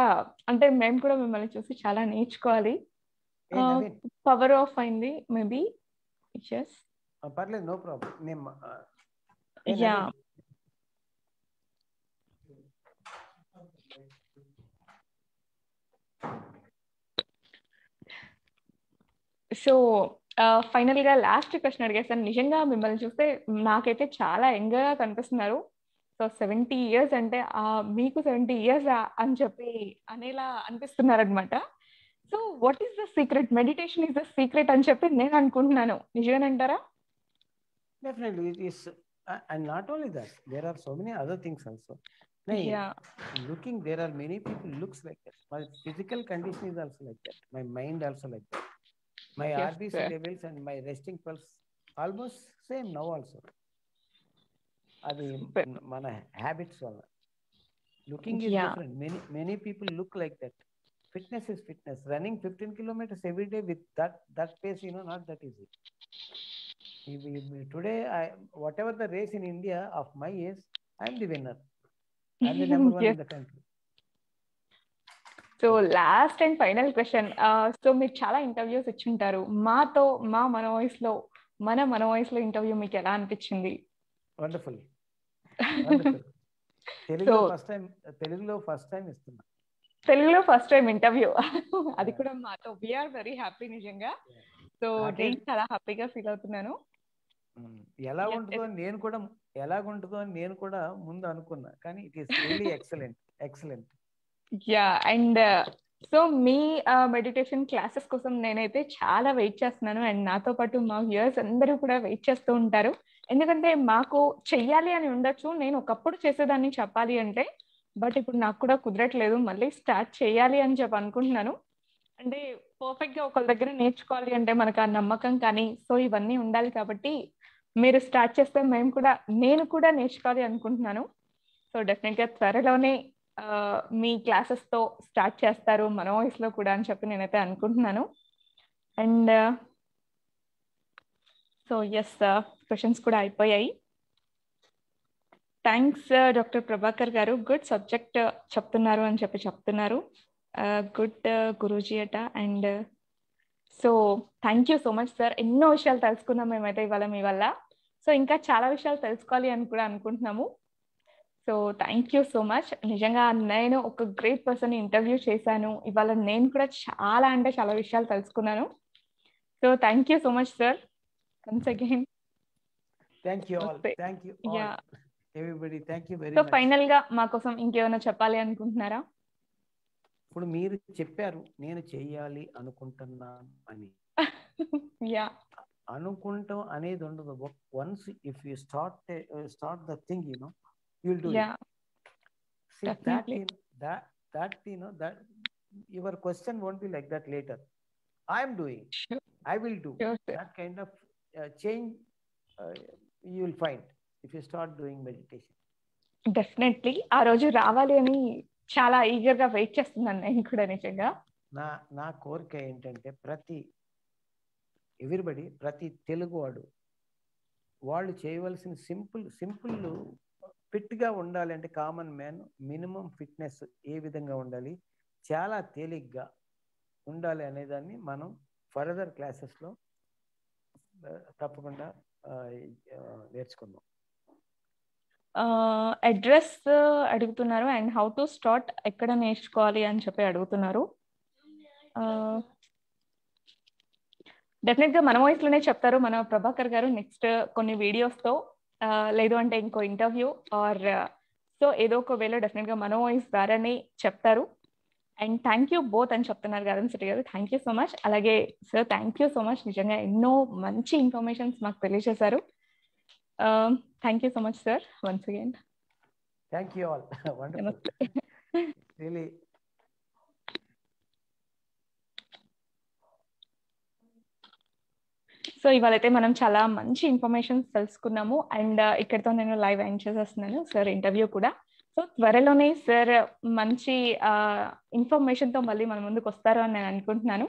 అంటే మేము కూడా మిమ్మల్ని చూసి చాలా నేర్చుకోవాలి. పవర్ ఆఫ్ అయింది మేబీ. పర్లేదు, నో ప్రాబ్లం. సో ఫైనల్ గా లాస్ట్ క్వశ్చన్ అడిగేస్తాను. నిజంగా మిమ్మల్ని చూస్తే నాకైతే చాలా యంగ్ గా కనిపిస్తున్నారు. సో 70 years అంటే మీకు 70 years అని చెప్పి అనేలా అనిపిస్తున్నారు అనమాట. So what is the secret? Meditation is the secret అని చెప్పి నేను అనుకుంటున్నాను. నిజమేనంటారా? Definitely it is, and not only that, there are so many other things also. Looking, there are many people looks like that. My physical condition is also like that. My mind also like that. My RBC levels and my resting pulse almost same now also. Adi mana habits valla. Looking is different. Many people look like that. fitness is fitness. Running 15 kilometers every day with that pace, not that easy. Today, whatever the race in India of my age, I am the winner. I am the number one in the country. So last and final question. So మీరు చాలా interviews ఇచ్చుంటారు. మా మన voice లో interview మీకు ఎలా అనిపించింది? Wonderful. తెలుగులో first time interview, అది కూడా మాతో. వీఆర్ వెరీ హ్యాపీ నిజంగా. సో నేను చాలా హ్యాపీగా ఫీల్ అవుతున్నాను. ఎలాగుంటుందో అని నేను కూడా ముందు అనుకున్నా, కానీ it is really excellent. Yeah, and so me meditation classes కోసం నేనైతే చాలా వెయిట్ చేస్తున్నాను. అండ్ నాతో పాటు మా వ్యూయర్స్ అందరూ కూడా వెయిట్ చేస్తూ ఉంటారు. ఎందుకంటే మాకు చెయ్యాలి అని ఉండొచ్చు, నేను ఒకప్పుడు చేసేదాన్ని చెప్పాలి అంటే, బట్ ఇప్పుడు నాకు కూడా కుదరట్లేదు. మళ్ళీ స్టార్ట్ చేయాలి అని చెప్పి అనుకుంటున్నాను. అంటే పర్ఫెక్ట్ గా ఒకళ్ళ దగ్గర నేర్చుకోవాలి అంటే మనకు ఆ నమ్మకం కానీ సో ఇవన్నీ ఉండాలి. కాబట్టి మీరు స్టార్ట్ చేస్తే నేను కూడా నేర్చుకోవాలి అనుకుంటున్నాను. సో డెఫినెట్ గా త్వరలోనే మీ క్లాసెస్ తో స్టార్ట్ చేస్తారు మన వాయిస్ లో కూడా అని చెప్పి నేనైతే అనుకుంటున్నాను. అండ్ సో ఎస్, క్వశ్చన్స్ కూడా అయిపోయాయి. థ్యాంక్స్ డాక్టర్ ప్రభాకర్ గారు, గుడ్ సబ్జెక్ట్ చెప్తున్నారు అని చెప్పి చెప్తున్నారు. గుడ్ గురూజీ అట. And so thank you so much sir. ఎన్నో విషయాలు తెలుసుకున్నాం మేమైతే ఇవాళ మీ వల్ల. సో ఇంకా చాలా విషయాలు తెలుసుకోవాలి అని కూడా అనుకుంటున్నాము. So thank you so much. నిజంగా నేను ఒక గ్రేట్ పర్సన్ ఇంటర్వ్యూ చేశాను ఇవాళ. నేను కూడా చాలా విషయాలు తెలుసుకున్నాను. So thank you so much sir once again. Thank you all. Yeah everybody, thank you very much. So final గా మా కోసం ఇంకేమైనా చెప్పాలి అనుకుంటున్నారా? ఇప్పుడు మీరు చెప్పారు నేను చెయ్యాలి అనుకుంటున్నాను అని. యా, అనుకుంటాం అనేది ఉండదు. Once if you start the thing, you'll do yeah it. See, definitely. that that your question won't be like that later. I am doing, sure. I will do. Sure, that kind of change you will find if you start doing meditation. Definitely ఆ రోజు రావాలి అని చాలా eager గా wait చేస్తున్నాను నేను కూడా. నిజంగా నా కోరిక ఏంటంటే ప్రతి తెలుగు వాళ్ళు చేయవలసిన సింపుల్ ఫిట్ గా ఉండాలి అంటే కామన్ మ్యాన్ మినిమం ఫిట్నెస్ ఏ విధంగా ఉండాలి, చాలా తేలిగ్గా ఉండాలి అనేదాన్ని మనం ఫర్దర్ క్లాసెస్ లో తప్పకుండా నేర్చుకుందాం. అడ్రస్ అడుగుతున్నారు అండ్ హౌ టు స్టార్ట్, ఎక్కడ నేర్చుకోవాలి అని చెప్పి అడుగుతున్నారు. డెఫినెట్ గా మన వాయిస్ లోనే చెప్తారు మన ప్రభాకర్ గారు నెక్స్ట్ కొన్ని వీడియోస్ తో, లేదు అంటే ఇంకో ఇంటర్వ్యూ ఆర్ సో ఏదో ఒక వేలో డెఫినెట్ గా మన వాయిస్ ద్వారానే చెప్తారు. అండ్ థ్యాంక్ యూ బోత్ అని చెప్తున్నారు గార్డెన్ సిటీ గారు. Thank you so much. అలాగే sir thank you so much, నిజంగా ఎన్నో మంచి ఇన్ఫర్మేషన్స్ మాకు తెలియజేశారు. Thank you so much sir once again. Thank you all. Wonderful. Really so ఇవాళైతే మనం చాలా మంచి ఇన్ఫర్మేషన్ తెలుసుకున్నాము. అండ్ ఇక్కడితో నేను లైవ్ ఎండ్ చేసేస్తున్నాను సార్ ఇంటర్వ్యూ కూడా. సో త్వరలోనే సార్ మంచి ఇన్ఫర్మేషన్ తో మళ్ళీ మన ముందుకు వస్తారు అని నేను అనుకుంటున్నాను.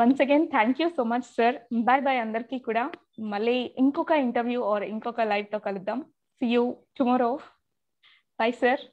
Once again thank you so much sir. Bye అందరికీ కూడా. మళ్ళీ ఇంకొక ఇంటర్వ్యూ ఆర్ ఇంకొక లైవ్ తో కలుద్దాం. See you tomorrow. Bye sir.